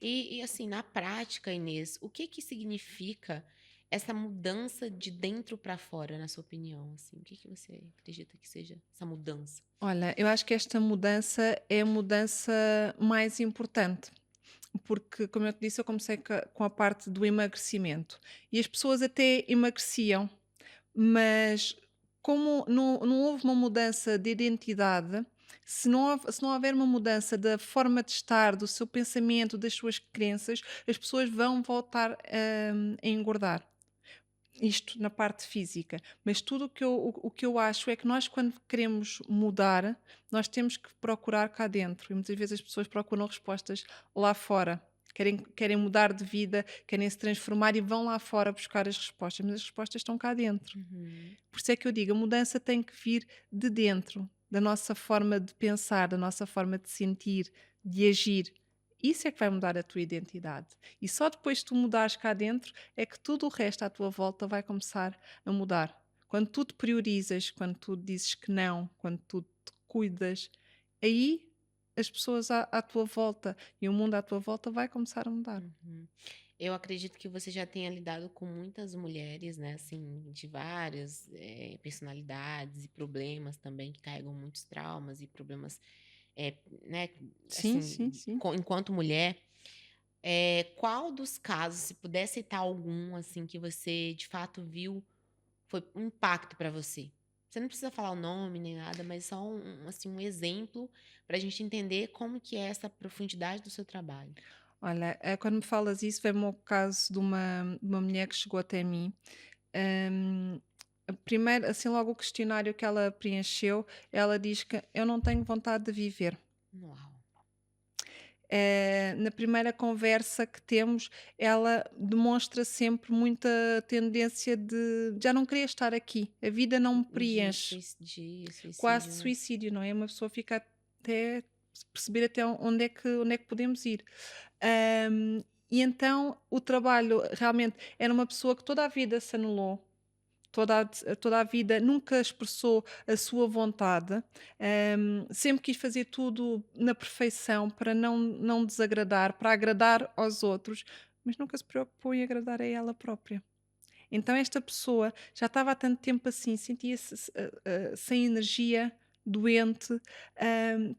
Speaker 1: E assim, na prática, Inês, o que que significa essa mudança de dentro para fora, na sua opinião, assim? O que que você acredita que seja essa mudança?
Speaker 2: Olha, eu acho que esta mudança é a mudança mais importante. Porque, como eu te disse, eu comecei com a parte do emagrecimento e as pessoas até emagreciam, mas como não houve uma mudança de identidade, se não houver uma mudança da forma de estar, do seu pensamento, das suas crenças, as pessoas vão voltar a engordar. Isto na parte física, mas tudo o que eu acho é que nós, quando queremos mudar, nós temos que procurar cá dentro. E muitas vezes as pessoas procuram respostas lá fora. Querem mudar de vida, querem se transformar e vão lá fora buscar as respostas, mas as respostas estão cá dentro.
Speaker 1: Uhum,
Speaker 2: Por isso é que eu digo, a mudança tem que vir de dentro, da nossa forma de pensar, da nossa forma de sentir, de agir. Isso é que vai mudar a tua identidade. E só depois de tu mudares cá dentro é que tudo o resto à tua volta vai começar a mudar. Quando tu te priorizas, quando tu dizes que não, quando tu te cuidas, aí as pessoas à tua volta e o mundo à tua volta vai começar a mudar.
Speaker 1: uhum. Eu acredito que você já tenha lidado com muitas mulheres, né, assim, de várias, personalidades e problemas também, que carregam muitos traumas e problemas, né,
Speaker 2: Sim, sim,
Speaker 1: assim,
Speaker 2: sim.
Speaker 1: enquanto mulher. Qual dos casos, se puder citar algum, assim, que você de fato viu, foi um impacto para você? Você não precisa falar o nome nem nada, mas só assim, um exemplo para a gente entender como que é essa profundidade do seu trabalho.
Speaker 2: Olha, quando me falas isso, vem-me ao caso de uma mulher que chegou até mim. Hum, Primeiro, assim, logo o questionário que ela preencheu, ela diz que eu não tenho vontade de viver.
Speaker 1: Uau!
Speaker 2: Na primeira conversa que temos, ela demonstra sempre muita tendência de já não querer estar aqui, a vida não me preenche.
Speaker 1: De
Speaker 2: Quase
Speaker 1: suicídio, né.
Speaker 2: suicídio, não é? Uma pessoa fica até perceber até onde é que podemos ir. E então o trabalho realmente era uma pessoa que toda a vida se anulou, toda a vida nunca expressou a sua vontade, sempre quis fazer tudo na perfeição para não desagradar, para agradar aos outros, mas nunca se preocupou em agradar a ela própria. Então esta pessoa já estava há tanto tempo assim, sentia-se sem energia, doente, hum,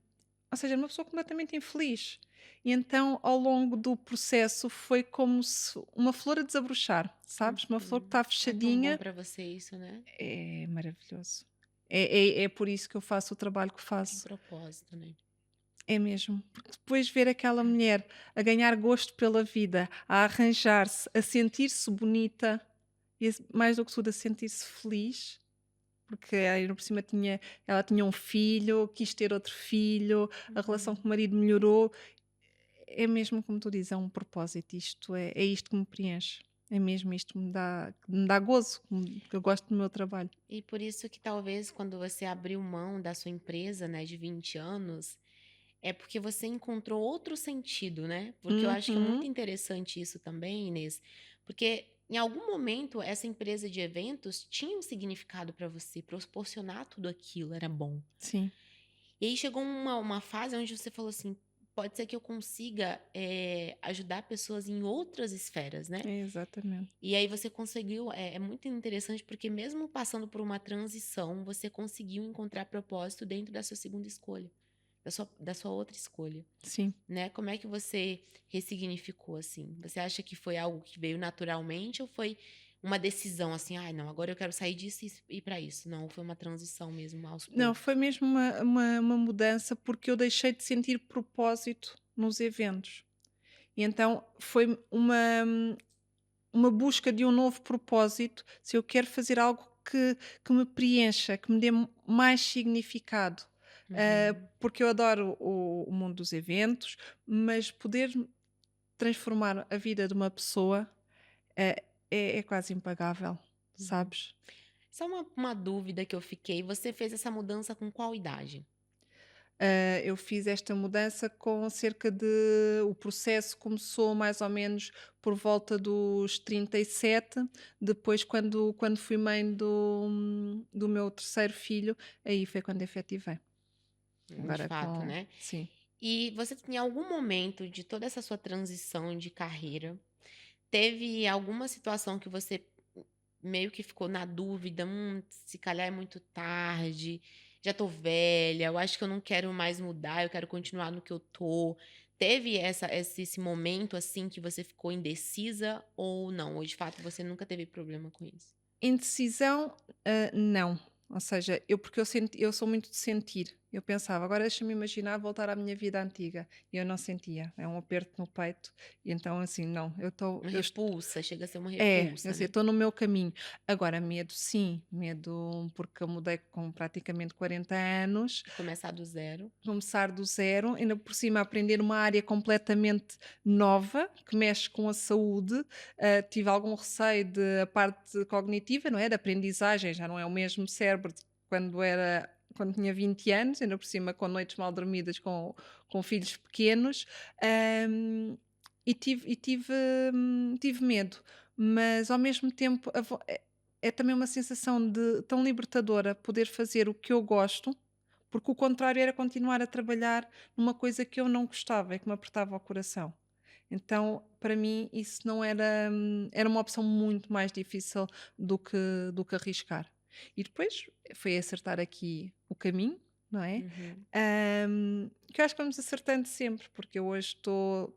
Speaker 2: ou seja, uma pessoa completamente infeliz. E então, ao longo do processo, foi como se uma flor a desabrochar, sabes? Uma flor que
Speaker 1: Uhum.
Speaker 2: está
Speaker 1: É tão bom
Speaker 2: fechadinha.
Speaker 1: para você isso, né.
Speaker 2: É maravilhoso. É por isso que eu faço o trabalho que
Speaker 1: Um
Speaker 2: faço.
Speaker 1: propósito, né.
Speaker 2: É mesmo. Porque depois ver aquela mulher a ganhar gosto pela vida, a arranjar-se, a sentir-se bonita e mais do que tudo a sentir-se feliz, porque ainda por cima ela tinha um filho, quis ter outro filho, a relação
Speaker 1: Uhum.
Speaker 2: com o marido melhorou. É mesmo como tu dizes, é um propósito. É isto que me preenche. É mesmo isto que me dá gozo, que eu gosto do meu trabalho.
Speaker 1: E por isso que talvez quando você abriu mão da sua empresa, né, de 20 anos, é porque você encontrou outro sentido, né. Porque eu acho que é muito
Speaker 2: Uhum.
Speaker 1: interessante isso também, Inês, porque em algum momento essa empresa de eventos tinha um significado para você, proporcionar tudo aquilo era bom.
Speaker 2: Sim,
Speaker 1: E aí chegou uma fase onde você falou assim: "Pode ser que eu consiga, ajudar pessoas em outras esferas", né.
Speaker 2: exatamente.
Speaker 1: E aí você conseguiu é muito interessante, porque mesmo passando por uma transição, você conseguiu encontrar propósito dentro da sua segunda escolha, da sua outra escolha,
Speaker 2: Sim.
Speaker 1: né. Como é que você ressignificou, assim? Você acha que foi algo que veio naturalmente ou foi uma decisão, assim: "Ai não, agora eu quero sair disso e ir pra isso"? Não, foi uma transição mesmo aos
Speaker 2: Não, foi
Speaker 1: poucos?
Speaker 2: mesmo uma mudança, porque eu deixei de sentir propósito nos eventos. E então foi uma busca de um novo propósito, se eu quero fazer algo que me preencha, que me dê mais significado.
Speaker 1: Uhum.
Speaker 2: Porque eu adoro o mundo dos eventos, mas poder transformar a vida de uma pessoa é quase impagável,
Speaker 1: Uhum.
Speaker 2: sabes?
Speaker 1: Só uma dúvida que eu fiquei, você fez essa mudança com qual idade?
Speaker 2: Eu fiz esta mudança com cerca de. O processo começou mais ou menos por volta dos 37. Depois, quando fui mãe do meu terceiro filho, aí foi quando efetivei.
Speaker 1: De
Speaker 2: Agora
Speaker 1: fato,
Speaker 2: com.
Speaker 1: né.
Speaker 2: Sim.
Speaker 1: E você em algum momento de toda essa sua transição de carreira, teve alguma situação que você meio que ficou na dúvida: se calhar é muito tarde, já tô velha, eu acho que eu não quero mais mudar, eu quero continuar no que eu tô". Teve esse momento, assim, que você ficou indecisa ou não? Ou de fato você nunca teve problema com isso?
Speaker 2: Indecisão, não. Ou seja, eu sou muito de sentir. Eu pensava: "Agora deixa-me imaginar voltar à minha vida antiga", e eu não sentia, é um aperto no peito, e então assim, não,
Speaker 1: Uma
Speaker 2: eu
Speaker 1: repulsa, chega a ser uma
Speaker 2: eu
Speaker 1: repulsa,
Speaker 2: sei,
Speaker 1: né?
Speaker 2: estou no meu caminho. Agora medo sim, medo porque eu mudei com praticamente 40 anos,
Speaker 1: Começar do zero.
Speaker 2: começar do zero, ainda por cima aprender uma área completamente nova, que mexe com a saúde. Tive algum receio de a parte cognitiva, não é, de aprendizagem, já não é o mesmo cérebro de quando tinha 20 anos, ainda por cima com noites mal dormidas com filhos pequenos. Tive medo, mas ao mesmo tempo é também uma sensação de tão libertadora poder fazer o que eu gosto, porque o contrário era continuar a trabalhar numa coisa que eu não gostava e que me apertava o coração. Então, para mim, isso não era, era uma opção muito mais difícil do que arriscar. E depois foi acertar aqui o caminho, não é?
Speaker 1: Uhum.
Speaker 2: Que eu acho que vamos acertando sempre, porque eu hoje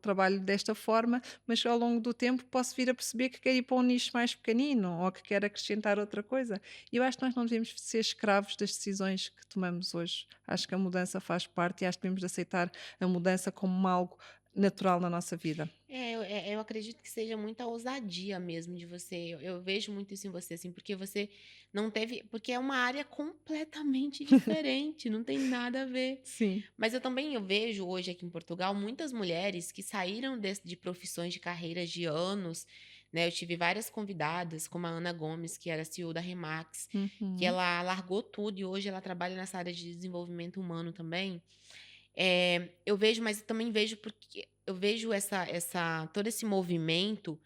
Speaker 2: trabalho desta forma, mas ao longo do tempo posso vir a perceber que quero ir para um nicho mais pequenino ou que quero acrescentar outra coisa. E eu acho que nós não devemos ser escravos das decisões que tomamos hoje. Acho que a mudança faz parte e acho que devemos de aceitar a mudança como algo natural na nossa vida.
Speaker 1: Eu acredito que seja muita ousadia mesmo de você. Eu vejo muito isso em você, assim, porque você não teve. Porque é uma área completamente diferente, não tem nada a ver.
Speaker 2: Sim.
Speaker 1: Mas eu vejo hoje aqui em Portugal muitas mulheres que saíram de profissões de carreiras de anos, né? Eu tive várias convidadas, como a Ana Gomes, que era CEO da Remax, que
Speaker 2: Uhum.
Speaker 1: ela largou tudo e hoje ela trabalha nessa área de desenvolvimento humano também. Eu vejo, mas eu também vejo porque eu vejo essa todo esse movimento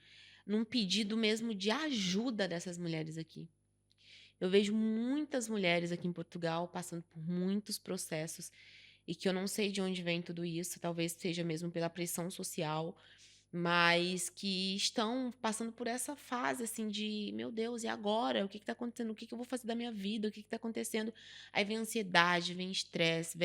Speaker 1: num pedido mesmo de ajuda dessas mulheres aqui. Eu vejo muitas mulheres aqui em Portugal passando por muitos processos e que eu não sei de onde vem tudo isso, talvez seja mesmo pela pressão social, mas que estão passando por essa fase, assim, de: "Meu Deus, e agora? O que está acontecendo? O que que eu vou fazer da minha vida? O que está acontecendo?". Aí vem ansiedade, vem estresse,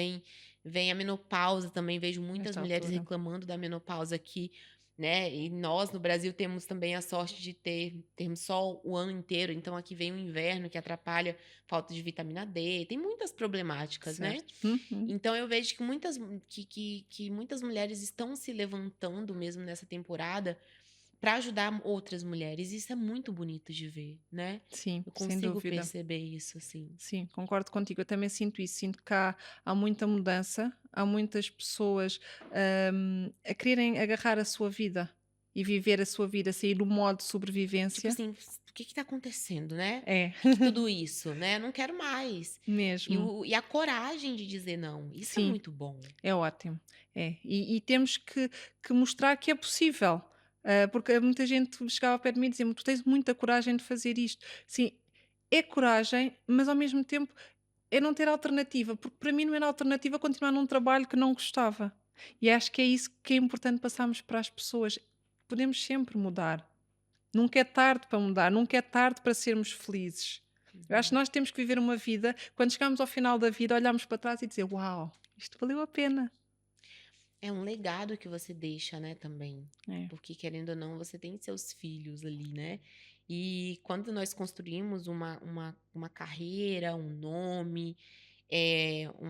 Speaker 1: vem a menopausa também, vejo muitas
Speaker 2: Nesta
Speaker 1: mulheres
Speaker 2: altura.
Speaker 1: reclamando da menopausa aqui, né, e nós no Brasil temos também a sorte de termos sol o ano inteiro, então aqui vem o inverno que atrapalha, falta de vitamina D, tem muitas problemáticas, né.
Speaker 2: Certo. Uhum.
Speaker 1: Então eu vejo que muitas mulheres estão se levantando mesmo nessa temporada para ajudar outras mulheres, isso é muito bonito de ver, né.
Speaker 2: Sim,
Speaker 1: Eu
Speaker 2: sem
Speaker 1: consigo
Speaker 2: dúvida.
Speaker 1: perceber isso, assim.
Speaker 2: Sim, concordo contigo. Eu também sinto isso. Sinto que há muita mudança, há muitas pessoas a quererem agarrar a sua vida e viver a sua vida, sair do modo de
Speaker 1: Tipo
Speaker 2: sobrevivência.
Speaker 1: assim: "O que que tá acontecendo, né?
Speaker 2: É,
Speaker 1: Que tudo isso, né, eu não quero mais".
Speaker 2: mesmo.
Speaker 1: E a coragem de dizer não, isso é
Speaker 2: Sim,
Speaker 1: muito bom.
Speaker 2: é ótimo. É. E temos que mostrar que é possível. Porque muita gente chegava ao pé de mim e dizia-me: Tu tens muita coragem de fazer isto. Sim, é coragem, mas ao mesmo tempo é não ter alternativa, porque para mim não era alternativa continuar num trabalho que não gostava. E acho que é isso que é importante passarmos para as pessoas. Podemos sempre mudar. Nunca é tarde para mudar, nunca é tarde para sermos felizes. Eu acho que
Speaker 1: Uhum.
Speaker 2: nós temos que viver uma vida, quando chegamos ao final da vida, olharmos para trás e dizer: Uau, isto valeu a pena.
Speaker 1: É um legado que você deixa, né, também.
Speaker 2: É,
Speaker 1: Porque querendo ou não, você tem seus filhos ali, né. E quando nós construímos uma carreira, um nome,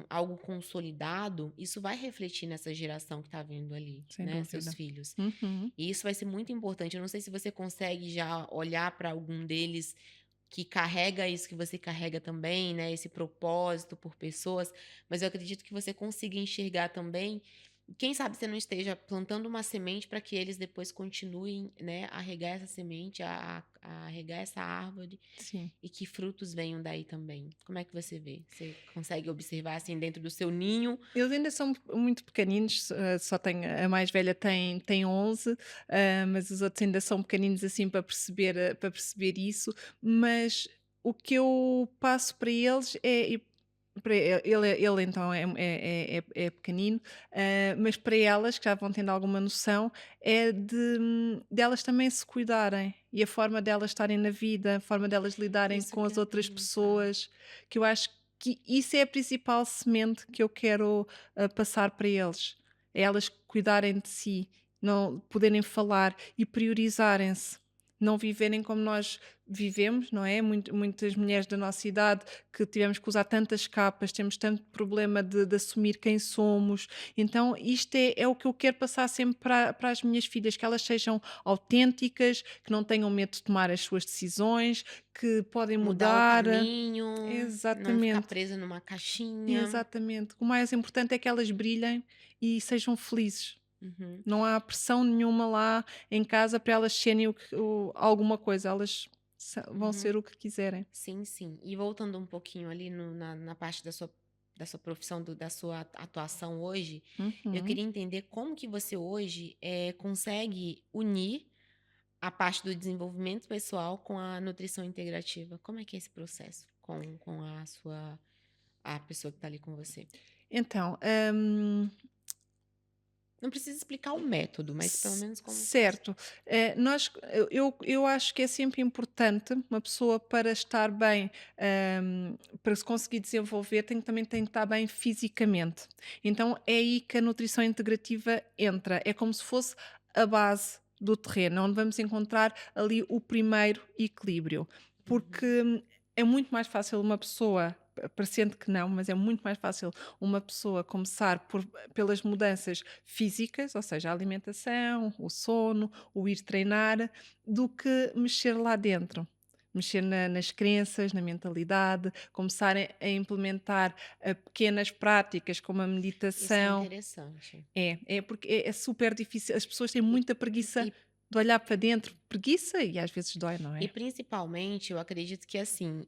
Speaker 1: algo consolidado, isso vai refletir nessa geração que está vindo ali,
Speaker 2: Sem
Speaker 1: né, seus
Speaker 2: dúvida.
Speaker 1: filhos.
Speaker 2: Uhum.
Speaker 1: E isso vai ser muito importante. Eu não sei se você consegue já olhar para algum deles que carrega isso que você carrega também, né, esse propósito por pessoas, mas eu acredito que você consiga enxergar também, quem sabe você não esteja plantando uma semente para que eles depois continuem, né, a regar essa semente, a regar essa árvore
Speaker 2: Sim.
Speaker 1: e que frutos venham daí também. Como é que você vê? Você consegue observar, assim, dentro do seu ninho?
Speaker 2: Eles ainda são muito pequeninos, só tenho a mais velha tem 11, mas os outros ainda são pequeninos, assim, para perceber isso, mas o que eu passo para eles para ele então é pequenino, mas para elas, que já vão tendo alguma noção, é delas também se cuidarem e a forma delas estarem na vida, a forma delas lidarem
Speaker 1: Isso
Speaker 2: com
Speaker 1: que
Speaker 2: as
Speaker 1: eu ia
Speaker 2: outras
Speaker 1: perguntar.
Speaker 2: pessoas, que eu acho que isso é a principal semente que eu quero, passar para eles. É elas cuidarem de si, não poderem falar e priorizarem-se, não viverem como nós vivemos, não é? Muitas mulheres da nossa idade que tivemos que usar tantas capas, temos tanto problema de assumir quem somos. Então, isto é o que eu quero passar sempre para as minhas filhas, que elas sejam autênticas, que não tenham medo de tomar as suas decisões, que podem
Speaker 1: Mudar o
Speaker 2: mudar.
Speaker 1: caminho, não ficar
Speaker 2: Exatamente,
Speaker 1: presa numa caixinha.
Speaker 2: exatamente. O mais importante é que elas brilhem e sejam felizes.
Speaker 1: Uhum.
Speaker 2: Não há pressão nenhuma lá em casa para elas serem alguma coisa, elas vão
Speaker 1: Uhum.
Speaker 2: ser o que quiserem.
Speaker 1: Sim, sim. E voltando um pouquinho ali na parte da sua profissão, da sua atuação hoje, eu
Speaker 2: Uhum.
Speaker 1: queria entender como que você hoje consegue unir a parte do desenvolvimento pessoal com a nutrição integrativa. Como é que é esse processo com a pessoa que está ali com você?
Speaker 2: Então,
Speaker 1: Não precisa explicar o método, mas pelo menos como que você.
Speaker 2: certo. Eu acho que é sempre importante uma pessoa para estar bem, para se conseguir desenvolver, também tem que estar bem fisicamente. Então é aí que a nutrição integrativa entra. É como se fosse a base do terreno, onde vamos encontrar ali o primeiro equilíbrio.
Speaker 1: Uhum.
Speaker 2: Porque é muito mais fácil uma pessoa, parecendo que não, mas é muito mais fácil uma pessoa começar pelas mudanças físicas, ou seja, a alimentação, o sono, o ir treinar, do que mexer lá dentro. Mexer nas crenças, na mentalidade, começarem a implementar pequenas práticas como a
Speaker 1: Isso é
Speaker 2: meditação.
Speaker 1: interessante.
Speaker 2: É porque é super difícil. As pessoas têm
Speaker 1: E,
Speaker 2: muita preguiça
Speaker 1: e
Speaker 2: de olhar para dentro. Preguiça e às vezes dói, não
Speaker 1: E
Speaker 2: é?
Speaker 1: principalmente, eu acredito que assim,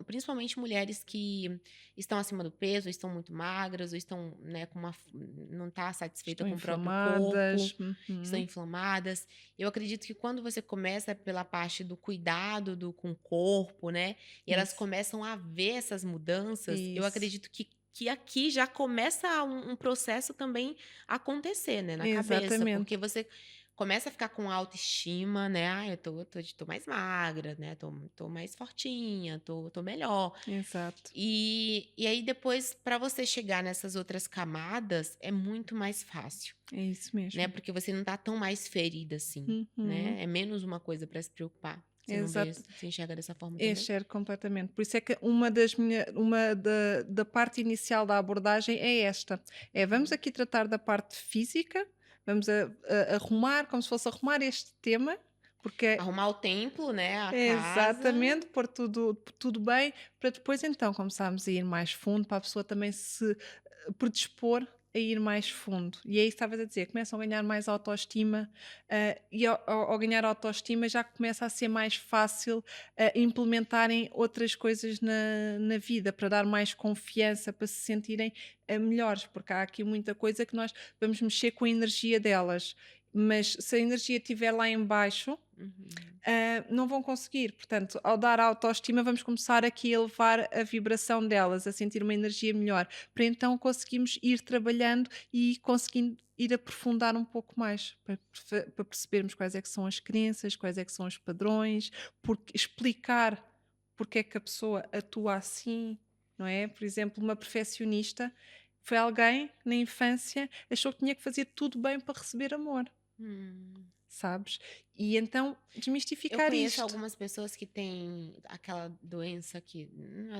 Speaker 1: principalmente mulheres que estão acima do peso, ou estão muito magras, ou estão, né, não está satisfeita
Speaker 2: Estão
Speaker 1: com o próprio corpo,
Speaker 2: inflamadas.
Speaker 1: estão
Speaker 2: Uhum.
Speaker 1: inflamadas. Eu acredito que quando você começa pela parte do cuidado com o corpo, né, e elas
Speaker 2: Isso,
Speaker 1: começam a ver essas mudanças, eu
Speaker 2: isso.
Speaker 1: acredito que aqui já começa um processo também a acontecer, né, na cabeça, porque
Speaker 2: Exatamente,
Speaker 1: você começa a ficar com autoestima, né, "Ah, eu tô mais magra, né, tô mais fortinha, tô melhor".
Speaker 2: exato.
Speaker 1: E aí depois para você chegar nessas outras camadas é muito mais fácil,
Speaker 2: É isso
Speaker 1: né,
Speaker 2: mesmo.
Speaker 1: porque você não tá tão mais ferida assim,
Speaker 2: Uhum.
Speaker 1: né, é menos uma coisa para se preocupar. Você não vê
Speaker 2: Exato.
Speaker 1: você enxerga dessa forma também?
Speaker 2: Enxergo completamente. Por isso é que uma da parte inicial da abordagem é esta: é vamos
Speaker 1: Uhum.
Speaker 2: aqui tratar da parte física, vamos arrumar, como se fosse arrumar este tema, porque
Speaker 1: Arrumar o templo, né, a
Speaker 2: é
Speaker 1: casa.
Speaker 2: exatamente, pôr tudo bem, para depois então começarmos a ir mais fundo, para a pessoa também se predispor a ir mais fundo. E é isso que estavas a dizer, começam a ganhar mais autoestima, e ao ganhar autoestima já começa a ser mais fácil, implementarem outras coisas na vida, para dar mais confiança, para se sentirem, melhores, porque há aqui muita coisa que nós vamos mexer com a energia delas, mas se a energia estiver lá em baixo,
Speaker 1: Uhum.
Speaker 2: não vão conseguir. Portanto, ao dar autoestima, vamos começar aqui a elevar a vibração delas, a sentir uma energia melhor, para então conseguirmos ir trabalhando e conseguindo ir aprofundar um pouco mais, para percebermos quais é que são as crenças, quais é que são os padrões, explicar porque é que a pessoa atua assim, não é? Por exemplo, uma perfeccionista foi alguém que na infância achou que tinha que fazer tudo bem para receber amor.
Speaker 1: Hum.
Speaker 2: sabes? E então
Speaker 1: Eu
Speaker 2: desmistificar
Speaker 1: conheço
Speaker 2: isto.
Speaker 1: algumas pessoas que têm aquela doença que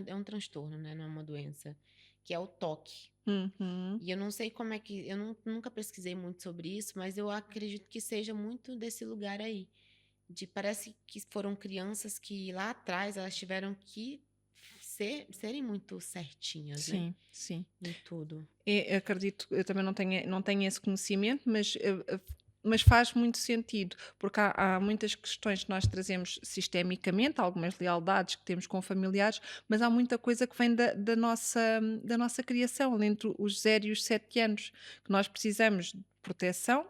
Speaker 1: é um transtorno, né, não é uma doença, que é o toque.
Speaker 2: Uhum.
Speaker 1: E eu não sei como é que eu nunca pesquisei muito sobre isso, mas eu acredito que seja muito desse lugar aí, de parece que foram crianças que lá atrás elas tiveram que serem muito certinhas, né,
Speaker 2: Sim, sim.
Speaker 1: em tudo.
Speaker 2: Acredito, eu também não tenho esse conhecimento, mas faz muito sentido, porque há muitas questões que nós trazemos sistemicamente, algumas lealdades que temos com familiares, mas há muita coisa que vem da nossa criação, entre os 0 e os 7 anos, que nós precisamos de proteção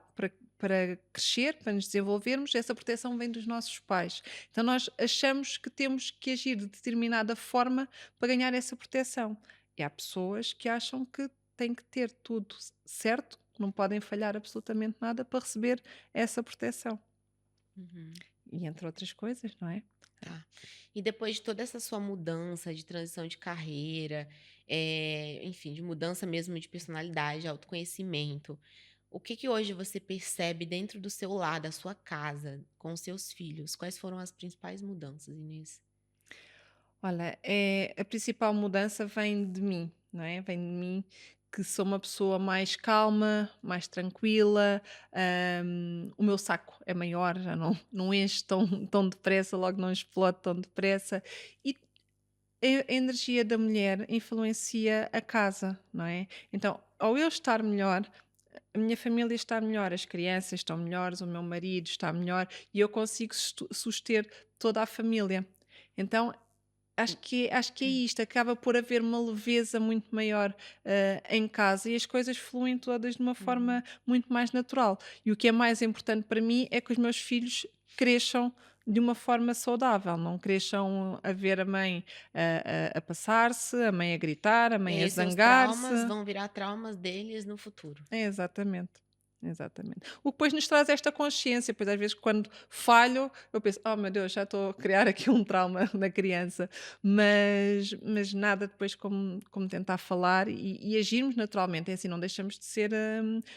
Speaker 2: para crescer, para nos desenvolvermos, essa proteção vem dos nossos pais. Então nós achamos que temos que agir de determinada forma para ganhar essa proteção. E há pessoas que acham que têm que ter tudo certo, não podem falhar absolutamente nada para receber essa proteção.
Speaker 1: Uhum.
Speaker 2: E entre outras coisas, não é?
Speaker 1: Tá. E depois de toda essa sua mudança de transição de carreira, enfim, de mudança mesmo de personalidade, autoconhecimento, o que que hoje você percebe dentro do seu lar, da sua casa, com os seus filhos? Quais foram as principais mudanças, Inês?
Speaker 2: Olha, a principal mudança vem de mim, não é? Vem de mim, que sou uma pessoa mais calma, mais tranquila, o meu saco é maior, já não enche tão depressa, logo não explode tão depressa. E a energia da mulher influencia a casa, não é? Então, ao eu estar melhor, a minha família está melhor, as crianças estão melhores, o meu marido está melhor e eu consigo suster toda a família. Então, acho que é isto, acaba por haver uma leveza muito maior, em casa e as coisas fluem todas de uma forma
Speaker 1: Uhum.
Speaker 2: muito mais natural. E o que é mais importante para mim é que os meus filhos cresçam de uma forma saudável, não cresçam a ver a mãe a passar-se, a mãe a gritar, a
Speaker 1: E
Speaker 2: mãe
Speaker 1: aí
Speaker 2: a
Speaker 1: os seus
Speaker 2: zangar-se.
Speaker 1: traumas vão virar traumas deles no futuro.
Speaker 2: É, exatamente. Exatamente. O que depois nos traz esta consciência, pois às vezes quando falho, eu penso, oh meu Deus, já estou a criar aqui um trauma na criança, mas nada depois como tentar falar e agirmos naturalmente, é assim, não deixamos de ser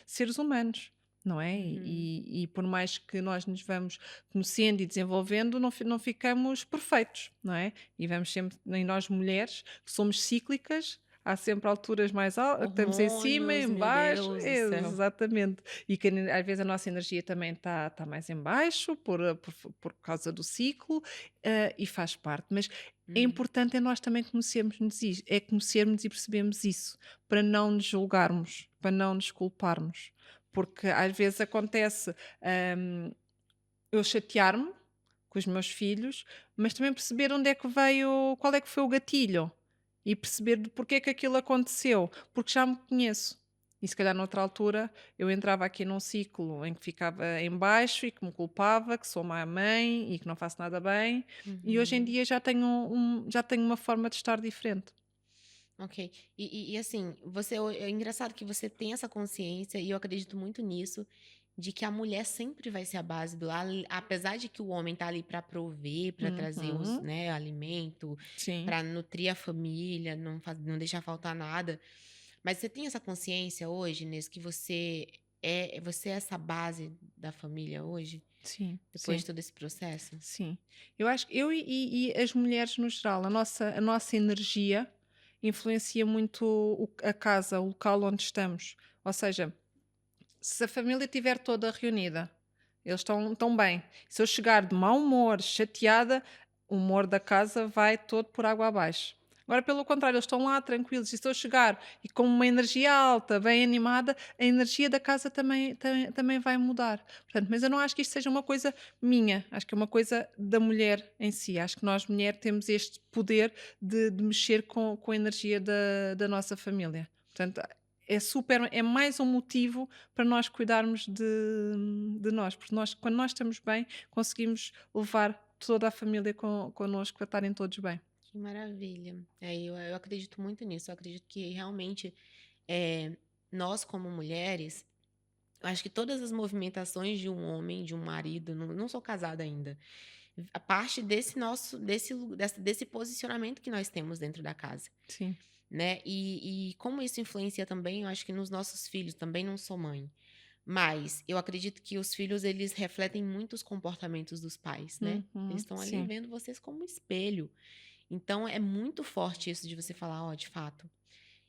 Speaker 2: seres humanos, não é?
Speaker 1: Uhum.
Speaker 2: E por mais que nós nos vamos conhecendo e desenvolvendo, não ficamos perfeitos, não é? E vamos sempre, nem nós mulheres, que somos cíclicas, há sempre alturas mais altas, estamos em cima,
Speaker 1: Hormônios,
Speaker 2: em
Speaker 1: meu
Speaker 2: baixo,
Speaker 1: Deus do céu.
Speaker 2: exatamente. E que às vezes a nossa energia também está mais em baixo por causa do ciclo, e faz parte. Mas é
Speaker 1: Hum.
Speaker 2: importante é nós também conhecermos e percebermos isso, para não nos julgarmos, para não nos culparmos. Porque às vezes acontece, eu chatear-me com os meus filhos, mas também perceber onde é que veio, qual é que foi o gatilho e perceber do porquê que aquilo aconteceu, porque já me conheço. E se calhar noutra altura eu entrava aqui num ciclo em que ficava em baixo e que me culpava, que sou má mãe e que não faço nada bem, e hoje em
Speaker 1: Uhum.
Speaker 2: dia já tenho uma forma de estar diferente.
Speaker 1: Ok. E assim, é engraçado que você tem essa consciência, e eu acredito muito nisso, de que a mulher sempre vai ser a base do lar, apesar de que o homem tá ali para prover, para trazer os,
Speaker 2: Uhum.
Speaker 1: né, alimento,
Speaker 2: Sim,
Speaker 1: para nutrir a família, não deixar faltar nada. Mas você tem essa consciência hoje, Inês, que você é essa base da família hoje,
Speaker 2: sim,
Speaker 1: depois
Speaker 2: sim.
Speaker 1: de todo esse processo?
Speaker 2: Sim. Eu acho que eu e as mulheres no geral, a nossa energia influencia muito a casa, o local onde estamos. Ou seja, se a família estiver toda reunida, eles estão bem. Se eu chegar de mau humor, chateada, o humor da casa vai todo por água abaixo. Agora, pelo contrário, eles estão lá tranquilos. E se eu chegar e com uma energia alta, bem animada, a energia da casa também vai mudar. Portanto, mas eu não acho que isto seja uma coisa minha. Acho que é uma coisa da mulher em si. Acho que nós, mulher, temos este poder de mexer com a energia da nossa família. Portanto, é mais um motivo para nós cuidarmos de nós, porque quando nós estamos bem, conseguimos levar toda a família connosco para estarem todos bem.
Speaker 1: Que maravilha. Eu acredito muito nisso. Eu acredito que realmente nós, como mulheres, eu acho que todas as movimentações de um homem, de um marido, não sou casada ainda, a parte desse posicionamento que nós temos dentro da casa,
Speaker 2: Sim,
Speaker 1: né? E como isso influencia também, eu acho que nos nossos filhos, também não sou mãe, Mas eu acredito que os filhos, eles refletem muito os comportamentos dos pais, né. Eles
Speaker 2: Uhum,
Speaker 1: estão ali
Speaker 2: sim.
Speaker 1: vendo vocês como espelho. Então é muito forte isso de você falar: "Ó, de fato,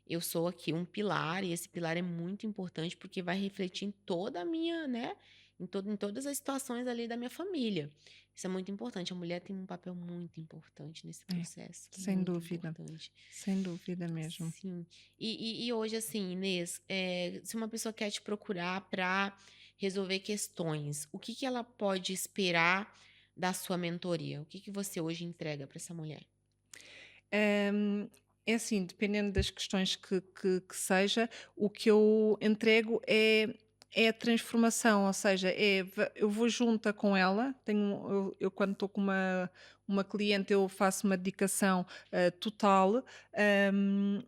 Speaker 1: eu sou aqui um pilar e esse pilar é muito importante, porque vai refletir em toda a minha, né, em todas as situações ali da minha família". Isso é muito importante, a mulher tem um papel muito importante nesse
Speaker 2: É,
Speaker 1: processo,
Speaker 2: sem
Speaker 1: muito
Speaker 2: dúvida,
Speaker 1: importante.
Speaker 2: sem dúvida mesmo.
Speaker 1: Sim. E hoje, assim, Inês, se uma pessoa quer te procurar para resolver questões, o que que ela pode esperar da sua mentoria? O que que você hoje entrega para essa mulher?
Speaker 2: Hum, é assim, dependendo das questões que seja, o que eu entrego é a transformação, ou seja, eu vou junta com ela, eu quando estou com uma cliente eu faço uma dedicação total, hum,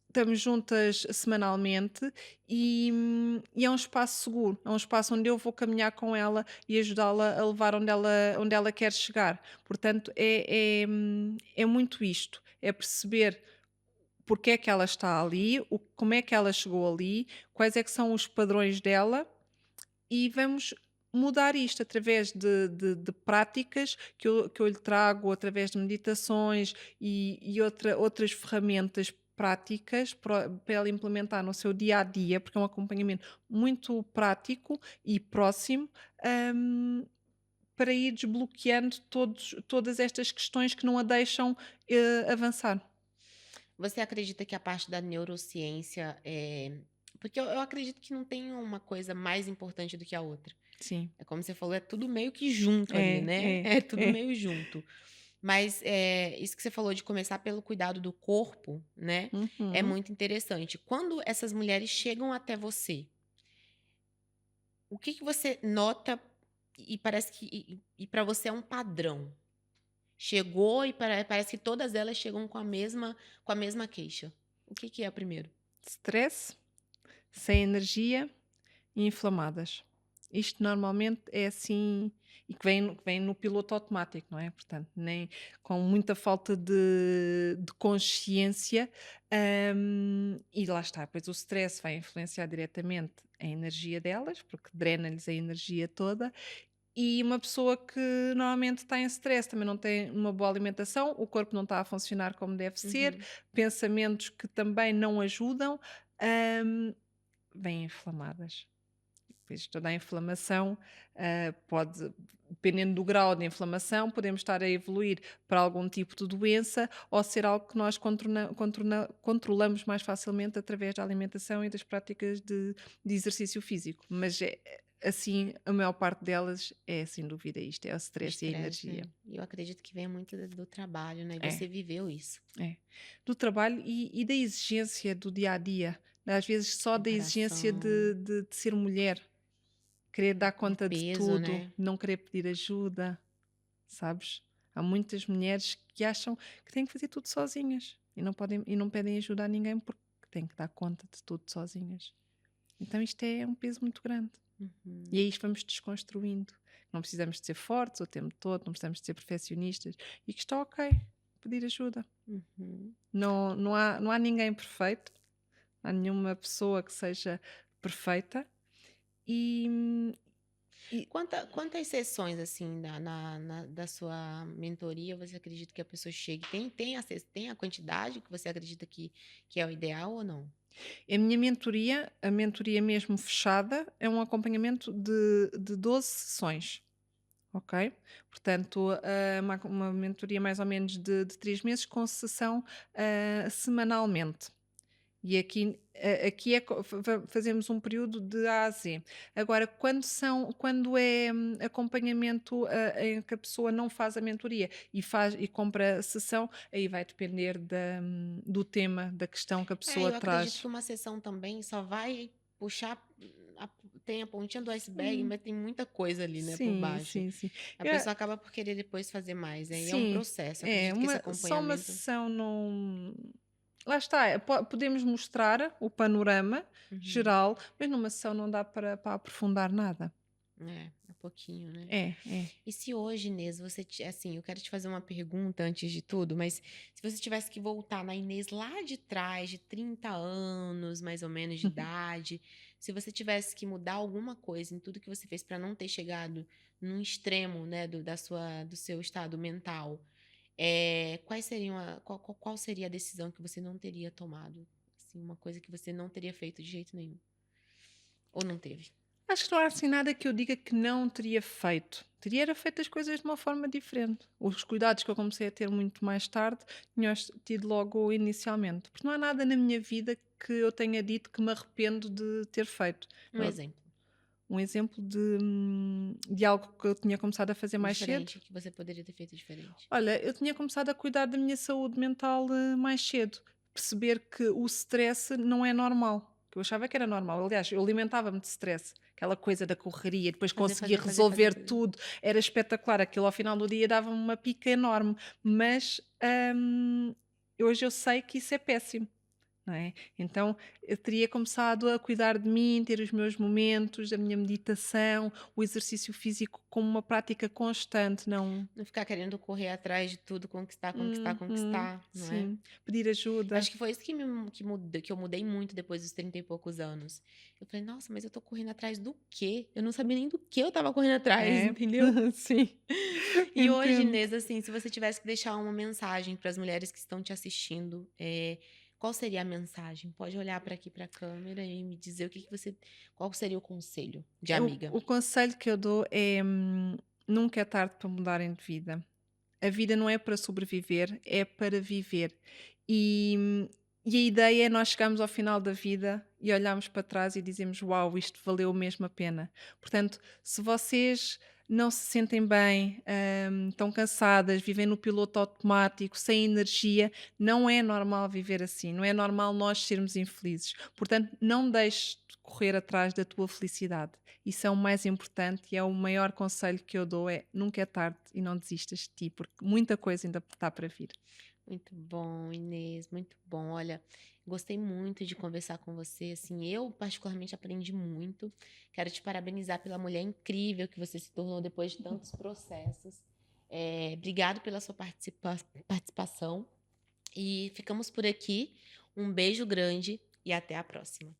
Speaker 2: estamos juntas semanalmente e é um espaço seguro, é um espaço onde eu vou caminhar com ela e ajudá-la a levar onde ela quer chegar. Portanto, é muito isto, é perceber porque é que ela está ali, como é que ela chegou ali, quais é que são os padrões dela e vamos mudar isto através de práticas que eu lhe trago, através de meditações e outras ferramentas práticas para ela implementar no seu dia a dia, porque é um acompanhamento muito prático e próximo, hum, para ir desbloqueando todas estas questões que não a deixam avançar.
Speaker 1: Você acredita que a parte da neurociência, porque eu acredito que não tem uma coisa mais importante do que a outra.
Speaker 2: Sim,
Speaker 1: É como você falou, é tudo meio que junto ali,
Speaker 2: é,
Speaker 1: né,
Speaker 2: é,
Speaker 1: é tudo
Speaker 2: é.
Speaker 1: meio junto. Mas, isso que você falou de começar pelo cuidado do corpo, né, é
Speaker 2: Uhum.
Speaker 1: muito interessante. Quando essas mulheres chegam até você, o que que você nota e parece que pra você é um padrão? Chegou e parece que todas elas chegam com a mesma queixa. O que que é primeiro?
Speaker 2: Stress, sem energia e inflamadas. Isto normalmente é assim e que vem no piloto automático, não é? Portanto, nem com muita falta de consciência, e lá está, pois o stress vai influenciar diretamente a energia delas, porque drena-lhes a energia toda, e uma pessoa que normalmente está em stress também não tem uma boa alimentação, o corpo não está a funcionar como deve ser,
Speaker 1: Uhum.
Speaker 2: pensamentos que também não ajudam, hum, vêm inflamadas. Pois toda a inflamação, pode dependendo do grau de inflamação, podemos estar a evoluir para algum tipo de doença ou ser algo que nós controlamos mais facilmente através da alimentação e das práticas de exercício físico. Mas assim, a maior parte delas é sem dúvida isto, é o
Speaker 1: O
Speaker 2: stress e a
Speaker 1: estresse,
Speaker 2: energia.
Speaker 1: né. E eu acredito que vem muito do trabalho, né, e
Speaker 2: É,
Speaker 1: você viveu isso.
Speaker 2: é. Do trabalho e da exigência do dia a dia. Às vezes só da exigência
Speaker 1: Comparação,
Speaker 2: de ser mulher. Querer dar
Speaker 1: o
Speaker 2: conta de
Speaker 1: peso,
Speaker 2: tudo,
Speaker 1: né.
Speaker 2: não querer pedir ajuda, sabes? Há muitas mulheres que acham que têm que fazer tudo sozinhas e não pedem ajuda a ninguém porque têm que dar conta de tudo sozinhas. Então isto é um peso muito grande. E
Speaker 1: Uhum,
Speaker 2: aí isto vamos desconstruindo. Não precisamos de ser fortes o tempo todo, não precisamos de ser perfeccionistas e que está ok pedir ajuda.
Speaker 1: uhum.
Speaker 2: Não há ninguém perfeito, não há nenhuma pessoa que seja perfeita e, e
Speaker 1: Quantas sessões, assim, da sua mentoria você acredita que a pessoa chegue? Tem a quantidade que você acredita que é o ideal ou não?
Speaker 2: A mentoria mesmo fechada, é um acompanhamento de 12 sessões, ok? Portanto, uma mentoria mais ou menos de 3 meses com sessão, semanalmente. E aqui é fazemos um período de A a Z. Agora, quando é, acompanhamento, em que a pessoa não faz a mentoria e compra a sessão, aí vai depender do tema, da questão que a
Speaker 1: É,
Speaker 2: pessoa
Speaker 1: eu acredito que
Speaker 2: traz.
Speaker 1: uma sessão também só vai puxar tem a pontinha do iceberg,
Speaker 2: Sim,
Speaker 1: mas tem muita coisa ali, né, por
Speaker 2: sim,
Speaker 1: baixo.
Speaker 2: sim, sim.
Speaker 1: A
Speaker 2: É,
Speaker 1: pessoa acaba por querer depois fazer mais, né, e é um
Speaker 2: sim,
Speaker 1: processo. Eu
Speaker 2: é
Speaker 1: acredito que esse
Speaker 2: só uma
Speaker 1: acompanhamento
Speaker 2: sessão não. Lá está, podemos mostrar o panorama
Speaker 1: uhum.
Speaker 2: geral, mas numa sessão não dá para aprofundar nada.
Speaker 1: É pouquinho, né?
Speaker 2: É, é.
Speaker 1: E se hoje, Inês, assim, eu quero te fazer uma pergunta antes de tudo, mas se você tivesse que voltar na Inês lá de trás, de 30 anos, mais ou menos, de idade, se você tivesse que mudar alguma coisa em tudo que você fez para não ter chegado num extremo, né, do seu estado mental, quais seriam qual seria a decisão que você não teria tomado? Assim, uma coisa que você não teria feito de jeito nenhum. Ou não teve?
Speaker 2: Acho que não há assim nada que eu diga que não teria feito. Teria era feito as coisas de uma forma diferente. Os cuidados que eu comecei a ter muito mais tarde, tinha-os tido logo inicialmente. Porque não há nada na minha vida que eu tenha dito que me arrependo de ter feito.
Speaker 1: Um exemplo
Speaker 2: Um exemplo de algo que eu tinha começado a fazer mais cedo.
Speaker 1: diferente que você poderia ter feito diferente.
Speaker 2: Olha, eu tinha começado a cuidar da minha saúde mental, mais cedo. Perceber que o stress não é normal, que eu achava que era normal. Aliás, eu alimentava-me de stress, aquela coisa da correria, depois
Speaker 1: Fazer,
Speaker 2: conseguia
Speaker 1: fazer, fazer, fazer,
Speaker 2: resolver
Speaker 1: fazer.
Speaker 2: tudo, era espetacular. Aquilo ao final do dia dava-me uma pica enorme, mas, hoje eu sei que isso é péssimo. Não é? Então eu teria começado a cuidar de mim, ter os meus momentos, a minha meditação, o exercício físico como uma prática constante, não.
Speaker 1: Não ficar querendo correr atrás de tudo, conquistar, conquistar,
Speaker 2: Uhum,
Speaker 1: conquistar, não é?
Speaker 2: sim, pedir ajuda.
Speaker 1: Acho que foi isso que eu mudei muito depois dos 30 e poucos anos. Eu falei: "Nossa, mas eu tô correndo atrás do quê? Eu não sabia nem do que eu estava correndo atrás",
Speaker 2: É,
Speaker 1: entendeu?
Speaker 2: sim,
Speaker 1: E hoje,
Speaker 2: entendo.
Speaker 1: Inês, assim, se você tivesse que deixar uma mensagem para as mulheres que estão te assistindo, qual seria a mensagem? Pode olhar para aqui para a câmera e me dizer qual seria o conselho de
Speaker 2: É
Speaker 1: amiga?
Speaker 2: o conselho que eu dou é, nunca é tarde para mudarem de vida. A vida não é para sobreviver, é para viver. E, e a ideia é nós chegarmos ao final da vida e olharmos para trás e dizemos: Uau, isto valeu mesmo a pena. Portanto, se vocês não se sentem bem, estão cansadas, vivem no piloto automático, sem energia, não é normal viver assim, não é normal nós sermos infelizes. Portanto, não deixes de correr atrás da tua felicidade. Isso é o mais importante e é o maior conselho que eu dou é nunca é tarde e não desistas de ti, porque muita coisa ainda está para vir.
Speaker 1: Muito bom, Inês, muito bom. Olha, gostei muito de conversar com você. Assim, eu particularmente aprendi muito. Quero te parabenizar pela mulher incrível que você se tornou depois de tantos processos. Obrigado pela sua participação. E ficamos por aqui. Um beijo grande e até a próxima.